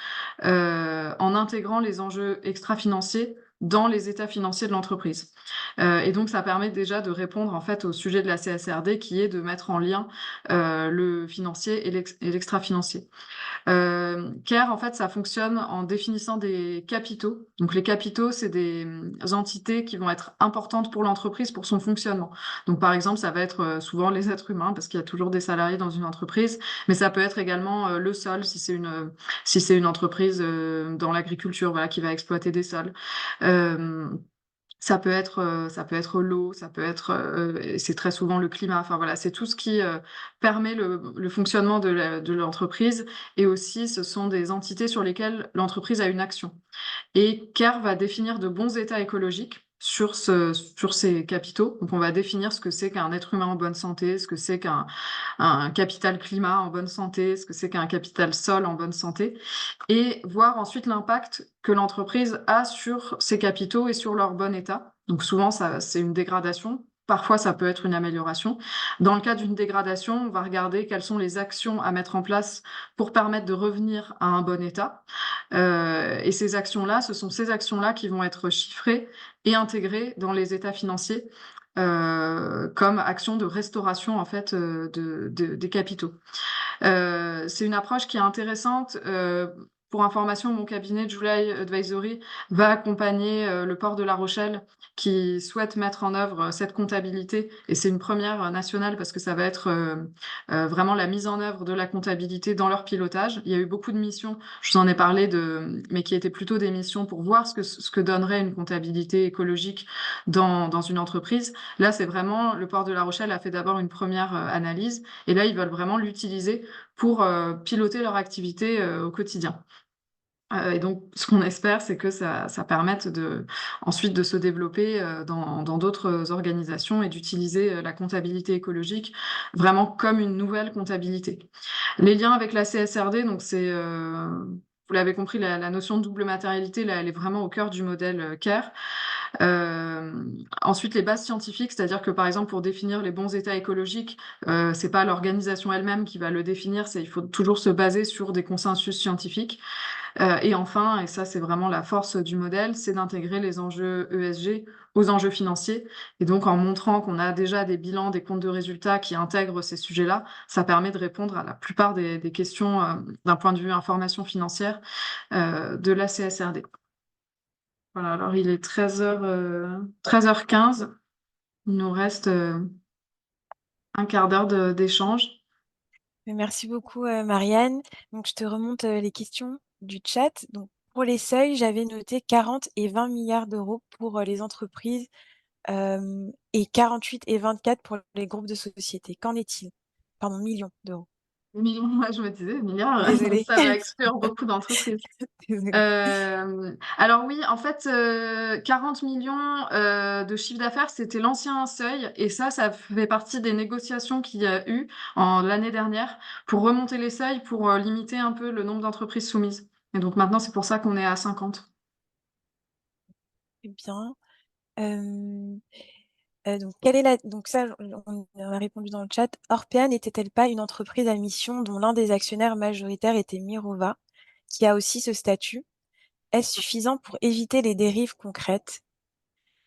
en intégrant les enjeux extra-financiers dans les états financiers de l'entreprise. Et donc, ça permet déjà de répondre en fait au sujet de la CSRD, qui est de mettre en lien le financier et l'extra-financier. CARE, en fait, ça fonctionne en définissant des capitaux. Donc, les capitaux, c'est des entités qui vont être importantes pour l'entreprise, pour son fonctionnement. Donc, par exemple, ça va être souvent les êtres humains, parce qu'il y a toujours des salariés dans une entreprise, mais ça peut être également le sol, si c'est une entreprise dans l'agriculture, voilà, qui va exploiter des sols. Euh, ça peut être l'eau, ça peut être, et c'est très souvent le climat. Enfin voilà, c'est tout ce qui permet le fonctionnement de l'entreprise, et aussi ce sont des entités sur lesquelles l'entreprise a une action. Et CARE va définir de bons états écologiques sur ces capitaux. Donc on va définir ce que c'est qu'un être humain en bonne santé, ce que c'est qu'un capital climat en bonne santé, ce que c'est qu'un capital sol en bonne santé, et voir ensuite l'impact que l'entreprise a sur ses capitaux et sur leur bon état. Donc souvent, c'est une dégradation. Parfois, ça peut être une amélioration. Dans le cas d'une dégradation, on va regarder quelles sont les actions à mettre en place pour permettre de revenir à un bon état. Et ces actions-là, ce sont ces actions-là qui vont être chiffrées et intégrées dans les états financiers comme action de restauration en fait des capitaux. C'est une approche qui est intéressante pour information, mon cabinet July Advisory va accompagner le port de La Rochelle qui souhaite mettre en œuvre cette comptabilité. Et c'est une première nationale parce que ça va être vraiment la mise en œuvre de la comptabilité dans leur pilotage. Il y a eu beaucoup de missions, je vous en ai parlé, mais qui étaient plutôt des missions pour voir ce que donnerait une comptabilité écologique dans une entreprise. Là, c'est vraiment, le port de La Rochelle a fait d'abord une première analyse et là, ils veulent vraiment l'utiliser pour piloter leur activité au quotidien. Et donc, ce qu'on espère, c'est que ça permette ensuite de se développer dans d'autres organisations et d'utiliser la comptabilité écologique vraiment comme une nouvelle comptabilité. Les liens avec la CSRD, donc vous l'avez compris, la notion de double matérialité, là, elle est vraiment au cœur du modèle CARE. Ensuite, les bases scientifiques, c'est-à-dire que par exemple, pour définir les bons états écologiques, c'est pas l'organisation elle-même qui va le définir, il faut toujours se baser sur des consensus scientifiques. Et enfin, et ça c'est vraiment la force du modèle, c'est d'intégrer les enjeux ESG aux enjeux financiers. Et donc en montrant qu'on a déjà des bilans, des comptes de résultats qui intègrent ces sujets-là, ça permet de répondre à la plupart des questions d'un point de vue information financière de la CSRD. Voilà, alors il est 13h15. Il nous reste un quart d'heure d'échange. Merci beaucoup, Marianne. Donc, je te remonte les questions du chat. Donc, pour les seuils, j'avais noté 40 et 20 milliards d'euros pour les entreprises et 48 et 24 pour les groupes de sociétés. Qu'en est-il? Pardon, millions d'euros. Millions, moi je me disais, milliards, Désolée. ça va exclure beaucoup d'entreprises. Désolée. Alors oui, en fait, 40 millions de chiffre d'affaires, c'était l'ancien seuil, et ça fait partie des négociations qu'il y a eu l'année dernière pour remonter les seuils, pour limiter un peu le nombre d'entreprises soumises. Et donc maintenant, c'est pour ça qu'on est à 50. Eh bien. Euh, donc, donc ça, on a répondu dans le chat. Orpea n'était-elle pas une entreprise à mission dont l'un des actionnaires majoritaires était Mirova, qui a aussi ce statut? Est-ce suffisant pour éviter les dérives concrètes?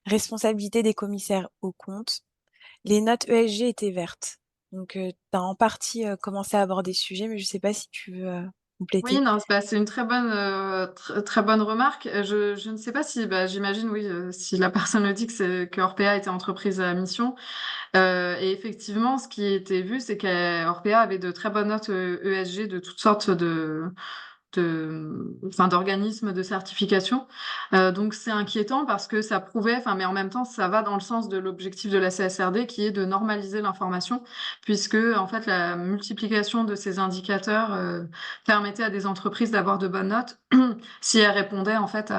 Responsabilité des commissaires aux comptes. Les notes ESG étaient vertes. Donc, tu as en partie commencé à aborder ce sujet, mais je ne sais pas si tu veux Oui, compléter. non, c'est une très bonne remarque. Je ne sais pas si, j'imagine, oui, si la personne le dit que Orpea était entreprise à mission. Et effectivement, ce qui était vu, c'est qu'Orpea avait de très bonnes notes ESG de toutes sortes enfin, d'organismes de certification. Donc c'est inquiétant parce que ça prouvait, enfin, mais en même temps, ça va dans le sens de l'objectif de la CSRD qui est de normaliser l'information, puisque en fait la multiplication de ces indicateurs permettait à des entreprises d'avoir de bonnes notes si elles répondaient en fait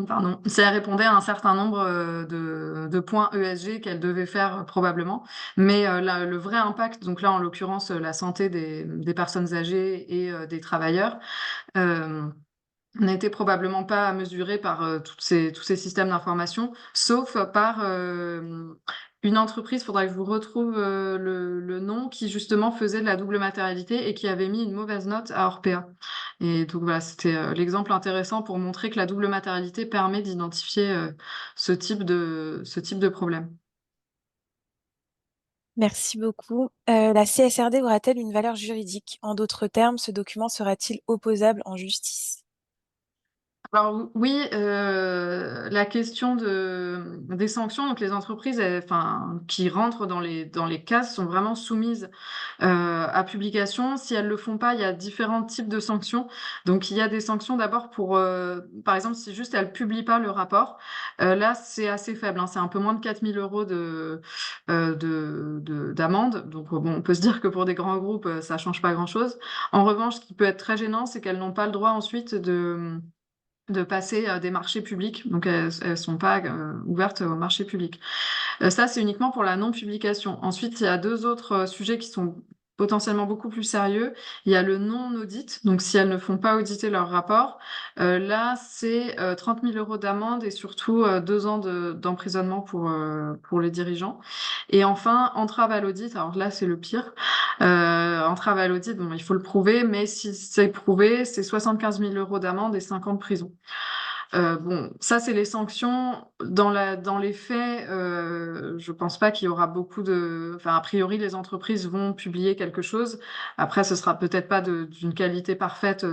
pardon, si elle répondait à un certain nombre de points ESG qu'elle devait faire probablement. Mais le vrai impact, donc là en l'occurrence la santé des personnes âgées et des travailleurs, euh, n'était probablement pas mesuré par tous ces systèmes d'information, sauf par une entreprise, faudra que je vous retrouve le nom, qui justement faisait de la double matérialité et qui avait mis une mauvaise note à Orpea. Et donc voilà, c'était l'exemple intéressant pour montrer que la double matérialité permet d'identifier ce type de problème. Merci beaucoup. La CSRD aura-t-elle une valeur juridique? En d'autres termes, ce document sera-t-il opposable en justice? Alors oui, la question des sanctions, donc les entreprises enfin, qui rentrent dans les cases sont vraiment soumises à publication. Si elles le font pas, il y a différents types de sanctions. Donc il y a des sanctions d'abord pour, par exemple, si juste elles publient pas le rapport, là c'est assez faible, hein, c'est un peu moins de 4 000 euros d'amende. Donc bon, on peut se dire que pour des grands groupes, ça change pas grand-chose. En revanche, ce qui peut être très gênant, c'est qu'elles n'ont pas le droit ensuite de passer des marchés publics. Donc, elles sont pas ouvertes au marché public. Ça, c'est uniquement pour la non-publication. Ensuite, il y a deux autres sujets qui sont potentiellement beaucoup plus sérieux. Il y a le non-audit. Donc, si elles ne font pas auditer leur rapport, là, c'est 30 000 euros d'amende et surtout 2 ans d'emprisonnement pour les dirigeants. Et enfin, entrave à l'audit. Alors là, c'est le pire. Entrave à l'audit, bon, il faut le prouver, mais si c'est prouvé, c'est 75 000 euros d'amende et 5 ans de prison. Bon, ça, c'est les sanctions. Dans les faits, je pense pas qu'il y aura beaucoup de... Enfin, a priori, les entreprises vont publier quelque chose. Après, ce sera peut-être pas d'une qualité parfaite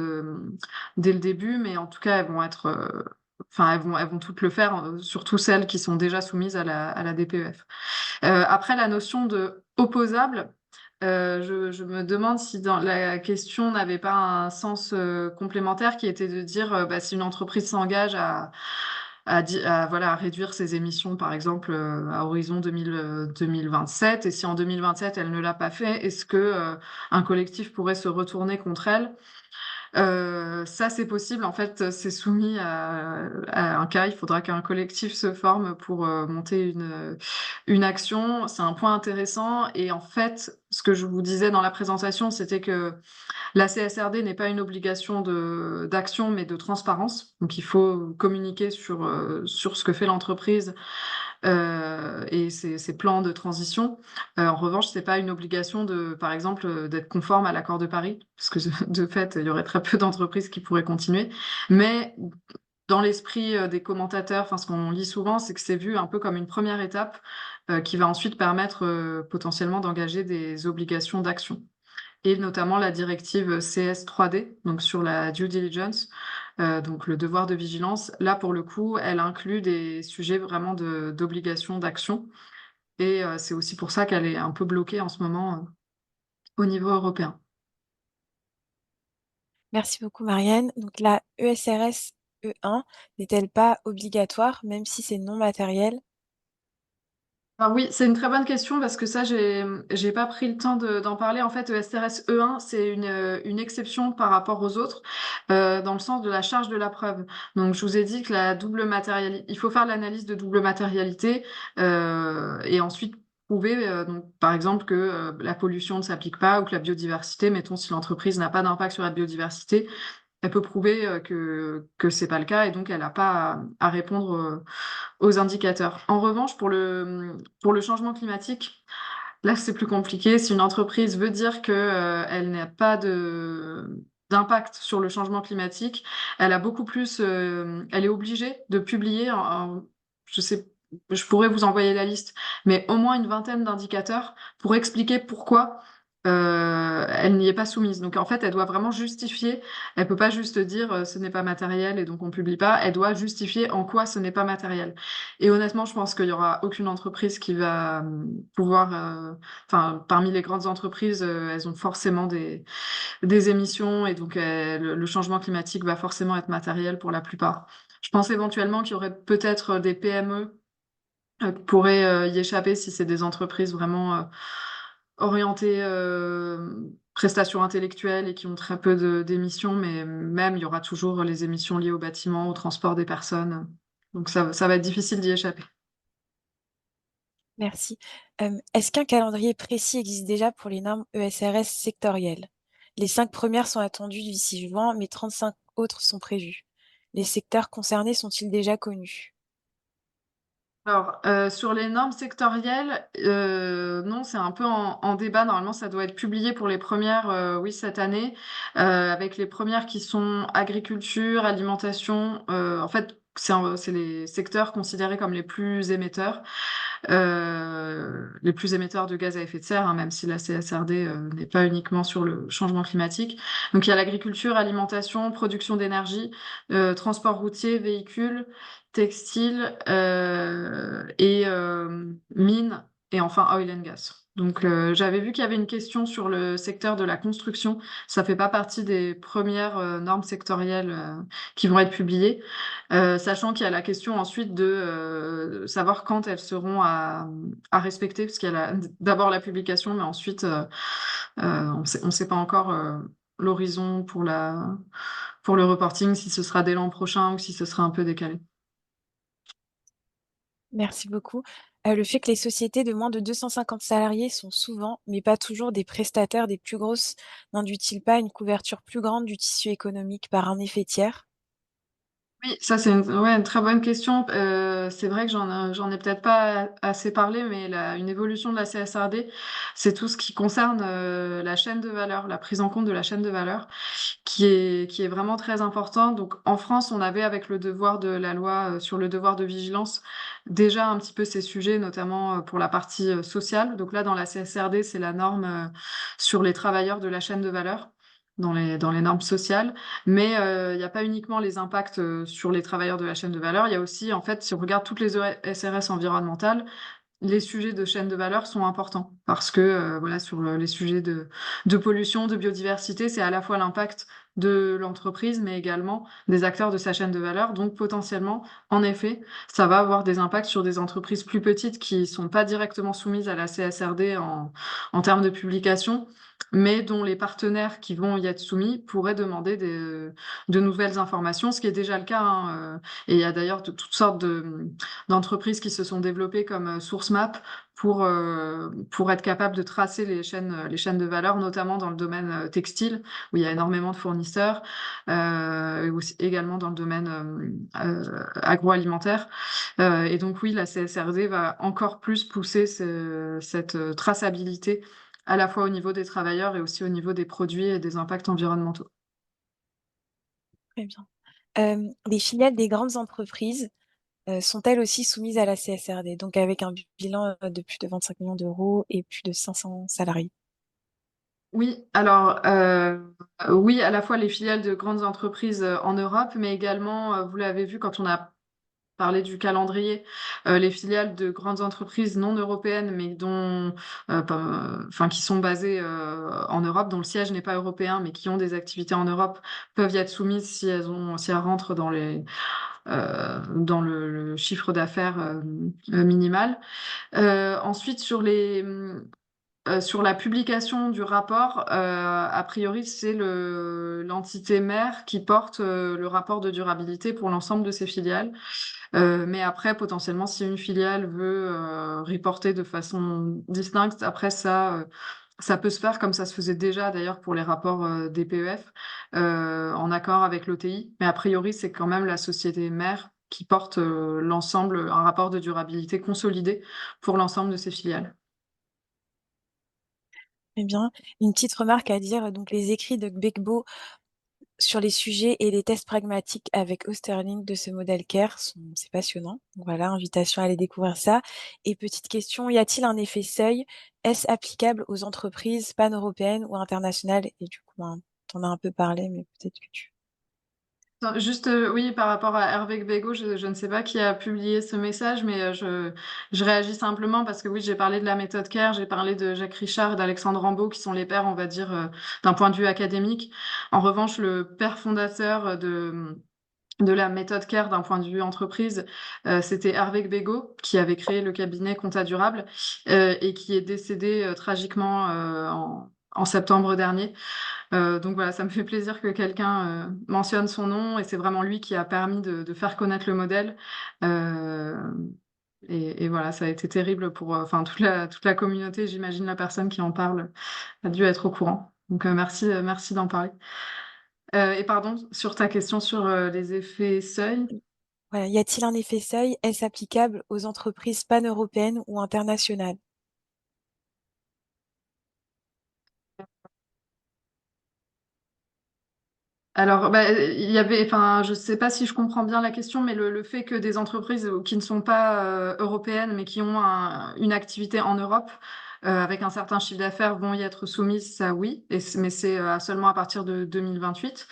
dès le début, mais en tout cas, elles vont être... Enfin, elles vont toutes le faire, surtout celles qui sont déjà soumises à la DPEF. Après, la notion de opposable, je me demande si dans la question n'avait pas un sens complémentaire qui était de dire bah, si une entreprise s'engage voilà, à réduire ses émissions, par exemple, à horizon 2027, et si en 2027 elle ne l'a pas fait, est-ce que un collectif pourrait se retourner contre elle? Ça, c'est possible. En fait, c'est soumis à un cas. Il faudra qu'un collectif se forme pour monter une action. C'est un point intéressant. Et en fait, ce que je vous disais dans la présentation, c'était que la CSRD n'est pas une obligation d'action, mais de transparence. Donc, il faut communiquer sur ce que fait l'entreprise et ses plans de transition. En revanche, c'est pas une obligation de, par exemple, d'être conforme à l'accord de Paris, parce que de fait, il y aurait très peu d'entreprises qui pourraient continuer. Mais dans l'esprit des commentateurs, enfin, ce qu'on lit souvent, c'est que c'est vu un peu comme une première étape qui va ensuite permettre potentiellement d'engager des obligations d'action et notamment la directive CS3D, donc sur la due diligence, donc le devoir de vigilance. Là, pour le coup, elle inclut des sujets vraiment d'obligation d'action. Et c'est aussi pour ça qu'elle est un peu bloquée en ce moment au niveau européen. Merci beaucoup, Marianne. Donc la ESRS E1 n'est-elle pas obligatoire, même si c'est non matériel? Alors oui, c'est une très bonne question parce que ça, j'ai pas pris le temps d'en parler. En fait, ESRS E1, c'est une exception par rapport aux autres dans le sens de la charge de la preuve. Donc, je vous ai dit que la double matérialité, il faut faire l'analyse de double matérialité et ensuite prouver, donc, par exemple, que la pollution ne s'applique pas ou que la biodiversité, mettons, si l'entreprise n'a pas d'impact sur la biodiversité, elle peut prouver que c'est pas le cas et donc elle n'a pas à répondre aux indicateurs. En revanche, pour le changement climatique, là, c'est plus compliqué. Si une entreprise veut dire que, elle n'a pas d'impact sur le changement climatique, elle a beaucoup plus, elle est obligée de publier je sais, je pourrais vous envoyer la liste, mais au moins une vingtaine d'indicateurs pour expliquer pourquoi elle n'y est pas soumise. Donc en fait, elle doit vraiment justifier. Elle peut pas juste dire ce n'est pas matériel et donc on publie pas. Elle doit justifier en quoi ce n'est pas matériel. Et honnêtement, je pense qu'il y aura aucune entreprise qui va pouvoir. Enfin, parmi les grandes entreprises, elles ont forcément des émissions et donc le changement climatique va forcément être matériel pour la plupart. Je pense éventuellement qu'il y aurait peut-être des PME qui pourraient y échapper si c'est des entreprises vraiment orientées prestations intellectuelles et qui ont très peu d'émissions, mais même il y aura toujours les émissions liées au bâtiment, au transport des personnes. Donc ça va être difficile d'y échapper. Merci. Est-ce qu'un calendrier précis existe déjà pour les normes ESRS sectorielles? Les 5 premières sont attendues d'ici juin, mais 35 autres sont prévues. Les secteurs concernés sont-ils déjà connus? Alors, sur les normes sectorielles, non, c'est un peu en débat. Normalement, ça doit être publié pour les premières, oui, cette année, avec les premières qui sont agriculture, alimentation. En fait, c'est les secteurs considérés comme les plus émetteurs de gaz à effet de serre, hein, même si la CSRD n'est pas uniquement sur le changement climatique. Donc, il y a l'agriculture, alimentation, production d'énergie, transport routier, véhicules, textile et mines et enfin oil and gas. Donc j'avais vu qu'il y avait une question sur le secteur de la construction. Ça fait pas partie des premières normes sectorielles qui vont être publiées, sachant qu'il y a la question ensuite de savoir quand elles seront à respecter, parce qu'il y a d'abord la publication, mais ensuite on sait pas encore l'horizon pour le reporting, si ce sera dès l'an prochain ou si ce sera un peu décalé. Merci beaucoup. Le fait que les sociétés de moins de 250 salariés sont souvent, mais pas toujours, des prestataires des plus grosses n'induit-il pas une couverture plus grande du tissu économique par un effet tiers? Oui, ça c'est ouais, une très bonne question. C'est vrai que j'en ai peut-être pas assez parlé, mais une évolution de la CSRD, c'est tout ce qui concerne la chaîne de valeur, la prise en compte de la chaîne de valeur. qui est vraiment très important. Donc en France, on avait avec le devoir de la loi sur le devoir de vigilance déjà un petit peu ces sujets, notamment pour la partie sociale. Donc là, dans la CSRD, c'est la norme sur les travailleurs de la chaîne de valeur. Dans les normes sociales, mais il n'y a pas uniquement les impacts sur les travailleurs de la chaîne de valeur, il y a aussi, en fait, si on regarde toutes les SRS environnementales, les sujets de chaîne de valeur sont importants parce que voilà, sur les sujets de pollution, de biodiversité, c'est à la fois l'impact de l'entreprise, mais également des acteurs de sa chaîne de valeur. Donc potentiellement, en effet, ça va avoir des impacts sur des entreprises plus petites qui sont pas directement soumises à la CSRD en termes de publication, mais dont les partenaires qui vont y être soumis pourraient demander de nouvelles informations, ce qui est déjà le cas, hein, et il y a d'ailleurs toutes sortes d'entreprises qui se sont développées comme SourceMap pour être capable de tracer les chaînes de valeur, notamment dans le domaine textile, où il y a énormément de fournisseurs, et aussi, également dans le domaine agroalimentaire. Et donc oui, la CSRD va encore plus pousser cette traçabilité à la fois au niveau des travailleurs et aussi au niveau des produits et des impacts environnementaux. Très bien. Les filiales des grandes entreprises sont-elles aussi soumises à la CSRD, donc avec un bilan de plus de 25 millions d'euros et plus de 500 salariés? Oui, alors oui, à la fois les filiales de grandes entreprises en Europe, mais également, vous l'avez vu quand on a parlé du calendrier, les filiales de grandes entreprises non européennes, mais enfin, qui sont basées en Europe, dont le siège n'est pas européen, mais qui ont des activités en Europe, peuvent y être soumises si elles rentrent dans le chiffre d'affaires minimal. Ensuite, sur la publication du rapport, a priori, c'est l'entité mère qui porte le rapport de durabilité pour l'ensemble de ses filiales. Mais après, potentiellement, si une filiale veut reporter de façon distincte, après ça peut se faire comme ça se faisait déjà d'ailleurs pour les rapports des PEF, en accord avec l'OTI. Mais a priori, c'est quand même la société mère qui porte l'ensemble, un rapport de durabilité consolidé pour l'ensemble de ses filiales. Eh bien, une petite remarque à dire, donc les écrits de Gbegbo sur les sujets et les tests pragmatiques avec Osterling de ce modèle CARE, c'est passionnant. Donc voilà, invitation à aller découvrir ça. Et petite question, y a-t-il un effet seuil? Est-ce applicable aux entreprises pan-européennes ou internationales? Et du coup, hein, t'en as un peu parlé, mais peut-être que tu... Attends, juste, oui, par rapport à Hervé Gbego, je ne sais pas qui a publié ce message, mais je réagis simplement parce que oui, j'ai parlé de la méthode CARE, j'ai parlé de Jacques Richard et d'Alexandre Rambaud, qui sont les pères, on va dire, d'un point de vue académique. En revanche, le père fondateur de la méthode CARE d'un point de vue entreprise, c'était Hervé Gbego, qui avait créé le cabinet Compta Durable, et qui est décédé tragiquement en septembre dernier. Donc voilà, ça me fait plaisir que quelqu'un mentionne son nom et c'est vraiment lui qui a permis de faire connaître le modèle. Euh, et voilà, ça a été terrible pour enfin toute la communauté. J'imagine la personne qui en parle a dû être au courant. Donc merci d'en parler. Et pardon, sur ta question sur les effets seuil. Voilà, y a-t-il un effet seuil? Est-ce applicable aux entreprises pan-européennes ou internationales? Alors, bah, il y avait, enfin, je sais pas si je comprends bien la question, mais le fait que des entreprises qui ne sont pas européennes, mais qui ont une activité en Europe, avec un certain chiffre d'affaires, vont y être soumises, ça oui, mais c'est seulement à partir de 2028.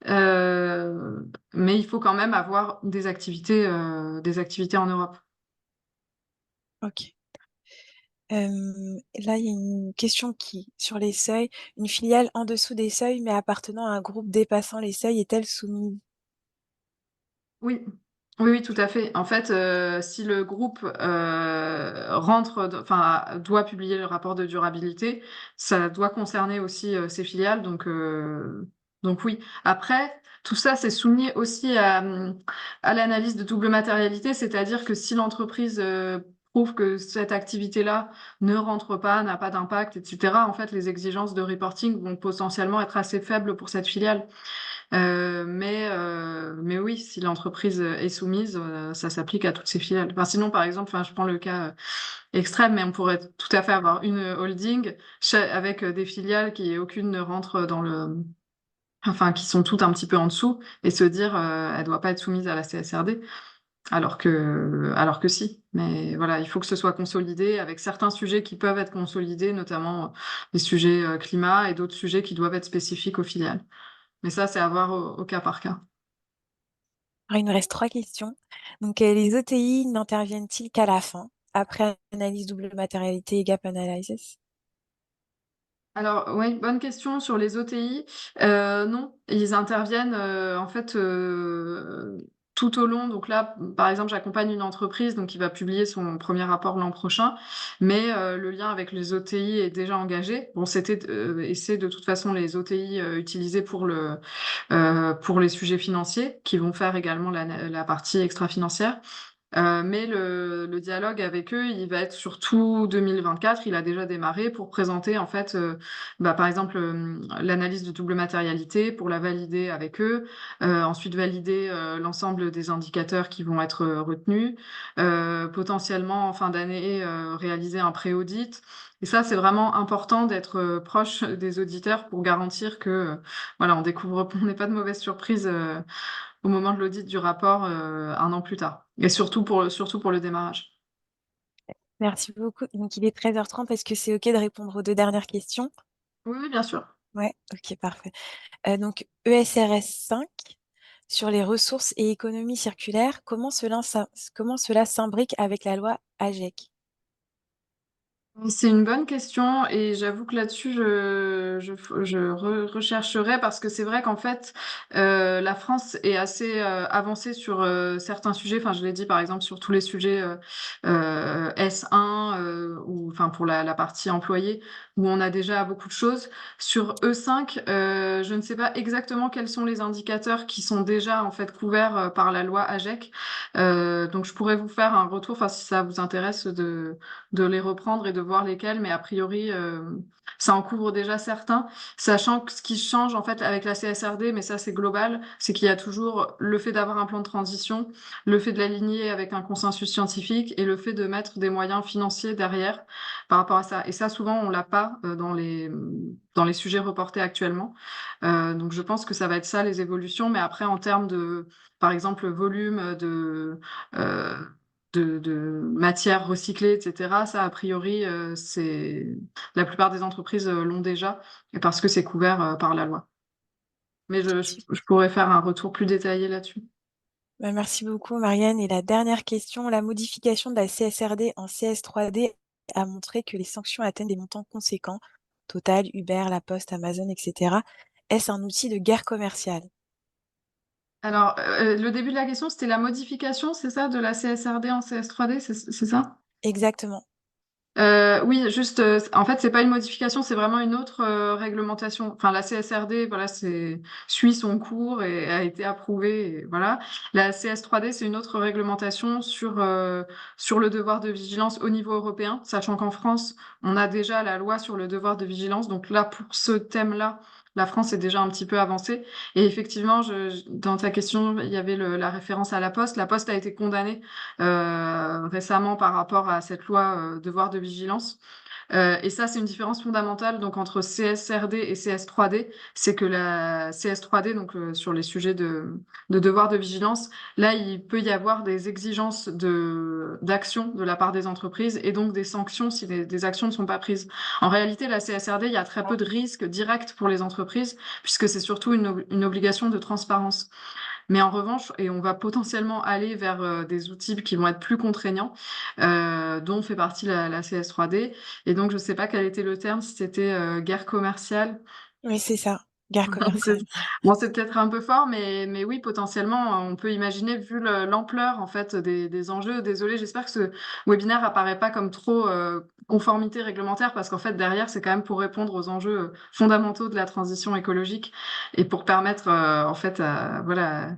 Euh, mais il faut quand même avoir des activités en Europe. Ok. Là, il y a une question sur les seuils. Une filiale en dessous des seuils, mais appartenant à un groupe dépassant les seuils, est-elle soumise? Oui, oui, oui, tout à fait. En fait, si le groupe enfin, doit publier le rapport de durabilité, ça doit concerner aussi ses filiales. Donc oui. Après, tout ça, c'est soumis aussi à l'analyse de double matérialité, c'est-à-dire que si l'entreprise prouve que cette activité-là ne rentre pas, n'a pas d'impact, etc., en fait, les exigences de reporting vont potentiellement être assez faibles pour cette filiale. Mais oui, si l'entreprise est soumise, ça s'applique à toutes ses filiales. Enfin, sinon, par exemple, enfin, je prends le cas extrême, mais on pourrait tout à fait avoir une holding avec des filiales qui aucune ne rentre enfin qui sont toutes un petit peu en dessous, et se dire elle doit pas être soumise à la CSRD, alors que si. Mais voilà, il faut que ce soit consolidé avec certains sujets qui peuvent être consolidés, notamment les sujets climat et d'autres sujets qui doivent être spécifiques aux filiales. Mais ça, c'est à voir au cas par cas. Alors, il nous reste 3 questions. Donc, les OTI n'interviennent-ils qu'à la fin, après analyse double matérialité et gap analysis? Alors, oui, bonne question sur les OTI. Non, ils interviennent en fait tout au long. Donc là, par exemple, j'accompagne une entreprise donc qui va publier son premier rapport l'an prochain, mais le lien avec les OTI est déjà engagé. Bon, c'était et c'est de toute façon les OTI utilisés pour les sujets financiers qui vont faire également la partie extra-financière. Mais le dialogue avec eux, il va être surtout 2024. Il a déjà démarré pour présenter en fait, par exemple, l'analyse de double matérialité pour la valider avec eux. Ensuite valider l'ensemble des indicateurs qui vont être retenus. Potentiellement en fin d'année réaliser un pré-audit. Et ça, c'est vraiment important d'être proche des auditeurs pour garantir que voilà, on n'ait pas de mauvaises surprises au moment de l'audit du rapport un an plus tard. Et surtout pour le démarrage. Merci beaucoup. Donc, il est 13h30. Est-ce que c'est OK de répondre aux 2 dernières questions? Oui, oui, bien sûr. Ouais, OK, parfait. Donc ESRS 5, sur les ressources et économie circulaire, comment cela s'imbrique avec la loi AGEC? C'est une bonne question et j'avoue que là-dessus, rechercherai parce que c'est vrai qu'en fait, la France est assez avancée sur certains sujets. Enfin, je l'ai dit par exemple sur tous les sujets S1 ou enfin pour la partie employée où on a déjà beaucoup de choses. Sur E5, je ne sais pas exactement quels sont les indicateurs qui sont déjà en fait couverts par la loi AGEC. Donc, je pourrais vous faire un retour, enfin si ça vous intéresse de les reprendre et de voir lesquels, mais a priori, ça en couvre déjà certains, sachant que ce qui change en fait avec la CSRD, mais ça c'est global, c'est qu'il y a toujours le fait d'avoir un plan de transition, le fait de l'aligner avec un consensus scientifique et le fait de mettre des moyens financiers derrière par rapport à ça. Et ça, souvent, on l'a pas dans les sujets reportés actuellement. Donc je pense que ça va être ça les évolutions, mais après en termes de, par exemple, volume euh, de matières recyclées, etc. Ça, a priori, la plupart des entreprises l'ont déjà, et parce que c'est couvert par la loi. Mais je pourrais faire un retour plus détaillé là-dessus. Bah, merci beaucoup, Marianne. Et la dernière question, la modification de la CSRD en CS3D a montré que les sanctions atteignent des montants conséquents. Total, Uber, La Poste, Amazon, etc. Est-ce un outil de guerre commerciale? Alors, le début de la question, c'était la modification, c'est ça, de la CSRD en CS3D, c'est ça? Exactement. Oui, juste, en fait, c'est pas une modification, c'est vraiment une autre réglementation. Enfin, la CSRD, voilà, suit son cours et a été approuvée, et voilà. La CS3D, c'est une autre réglementation sur le devoir de vigilance au niveau européen, sachant qu'en France, on a déjà la loi sur le devoir de vigilance. Donc là, pour ce thème-là, la France est déjà un petit peu avancée. Et effectivement, dans ta question, il y avait la référence à la Poste. La Poste a été condamnée récemment par rapport à cette loi devoir de vigilance. Et ça, c'est une différence fondamentale donc entre CSRD et CS3D. C'est que la CS3D, donc sur les sujets de devoir de vigilance, là, il peut y avoir des exigences d'action de la part des entreprises et donc des sanctions si des actions ne sont pas prises. En réalité, la CSRD, il y a très peu de risques directs pour les entreprises puisque c'est surtout une obligation de transparence. Mais en revanche, et on va potentiellement aller vers des outils qui vont être plus contraignants, dont fait partie la CS3D. Et donc, je ne sais pas quel était le terme, si c'était guerre commerciale. Oui, c'est ça, guerre C'est- commerciale. Bon, c'est peut-être un peu fort, mais oui, potentiellement, on peut imaginer, vu l'ampleur en fait des enjeux. Désolée, j'espère que ce webinaire apparaît pas comme trop conformité réglementaire, parce qu'en fait, derrière, c'est quand même pour répondre aux enjeux fondamentaux de la transition écologique et pour permettre en fait, voilà,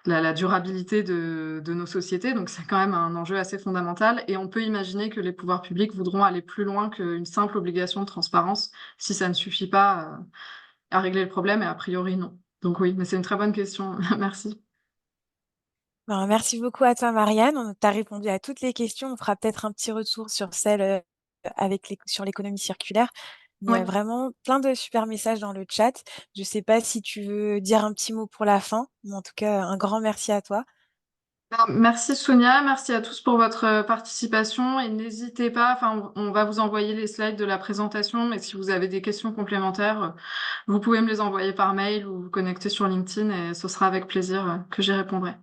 la durabilité de nos sociétés. Donc, c'est quand même un enjeu assez fondamental. Et on peut imaginer que les pouvoirs publics voudront aller plus loin qu'une simple obligation de transparence si ça ne suffit pas à régler le problème. Et a priori, non. Donc oui, mais c'est une très bonne question. Merci. Ben, merci beaucoup à toi, Marianne. On t'a répondu à toutes les questions. On fera peut-être un petit retour sur celle sur l'économie circulaire. Il y Oui. a vraiment plein de super messages dans le chat. Je ne sais pas si tu veux dire un petit mot pour la fin, mais en tout cas, un grand merci à toi. Ben, merci Sonia, merci à tous pour votre participation et n'hésitez pas, enfin, on va vous envoyer les slides de la présentation, mais si vous avez des questions complémentaires, vous pouvez me les envoyer par mail ou vous connecter sur LinkedIn et ce sera avec plaisir que j'y répondrai.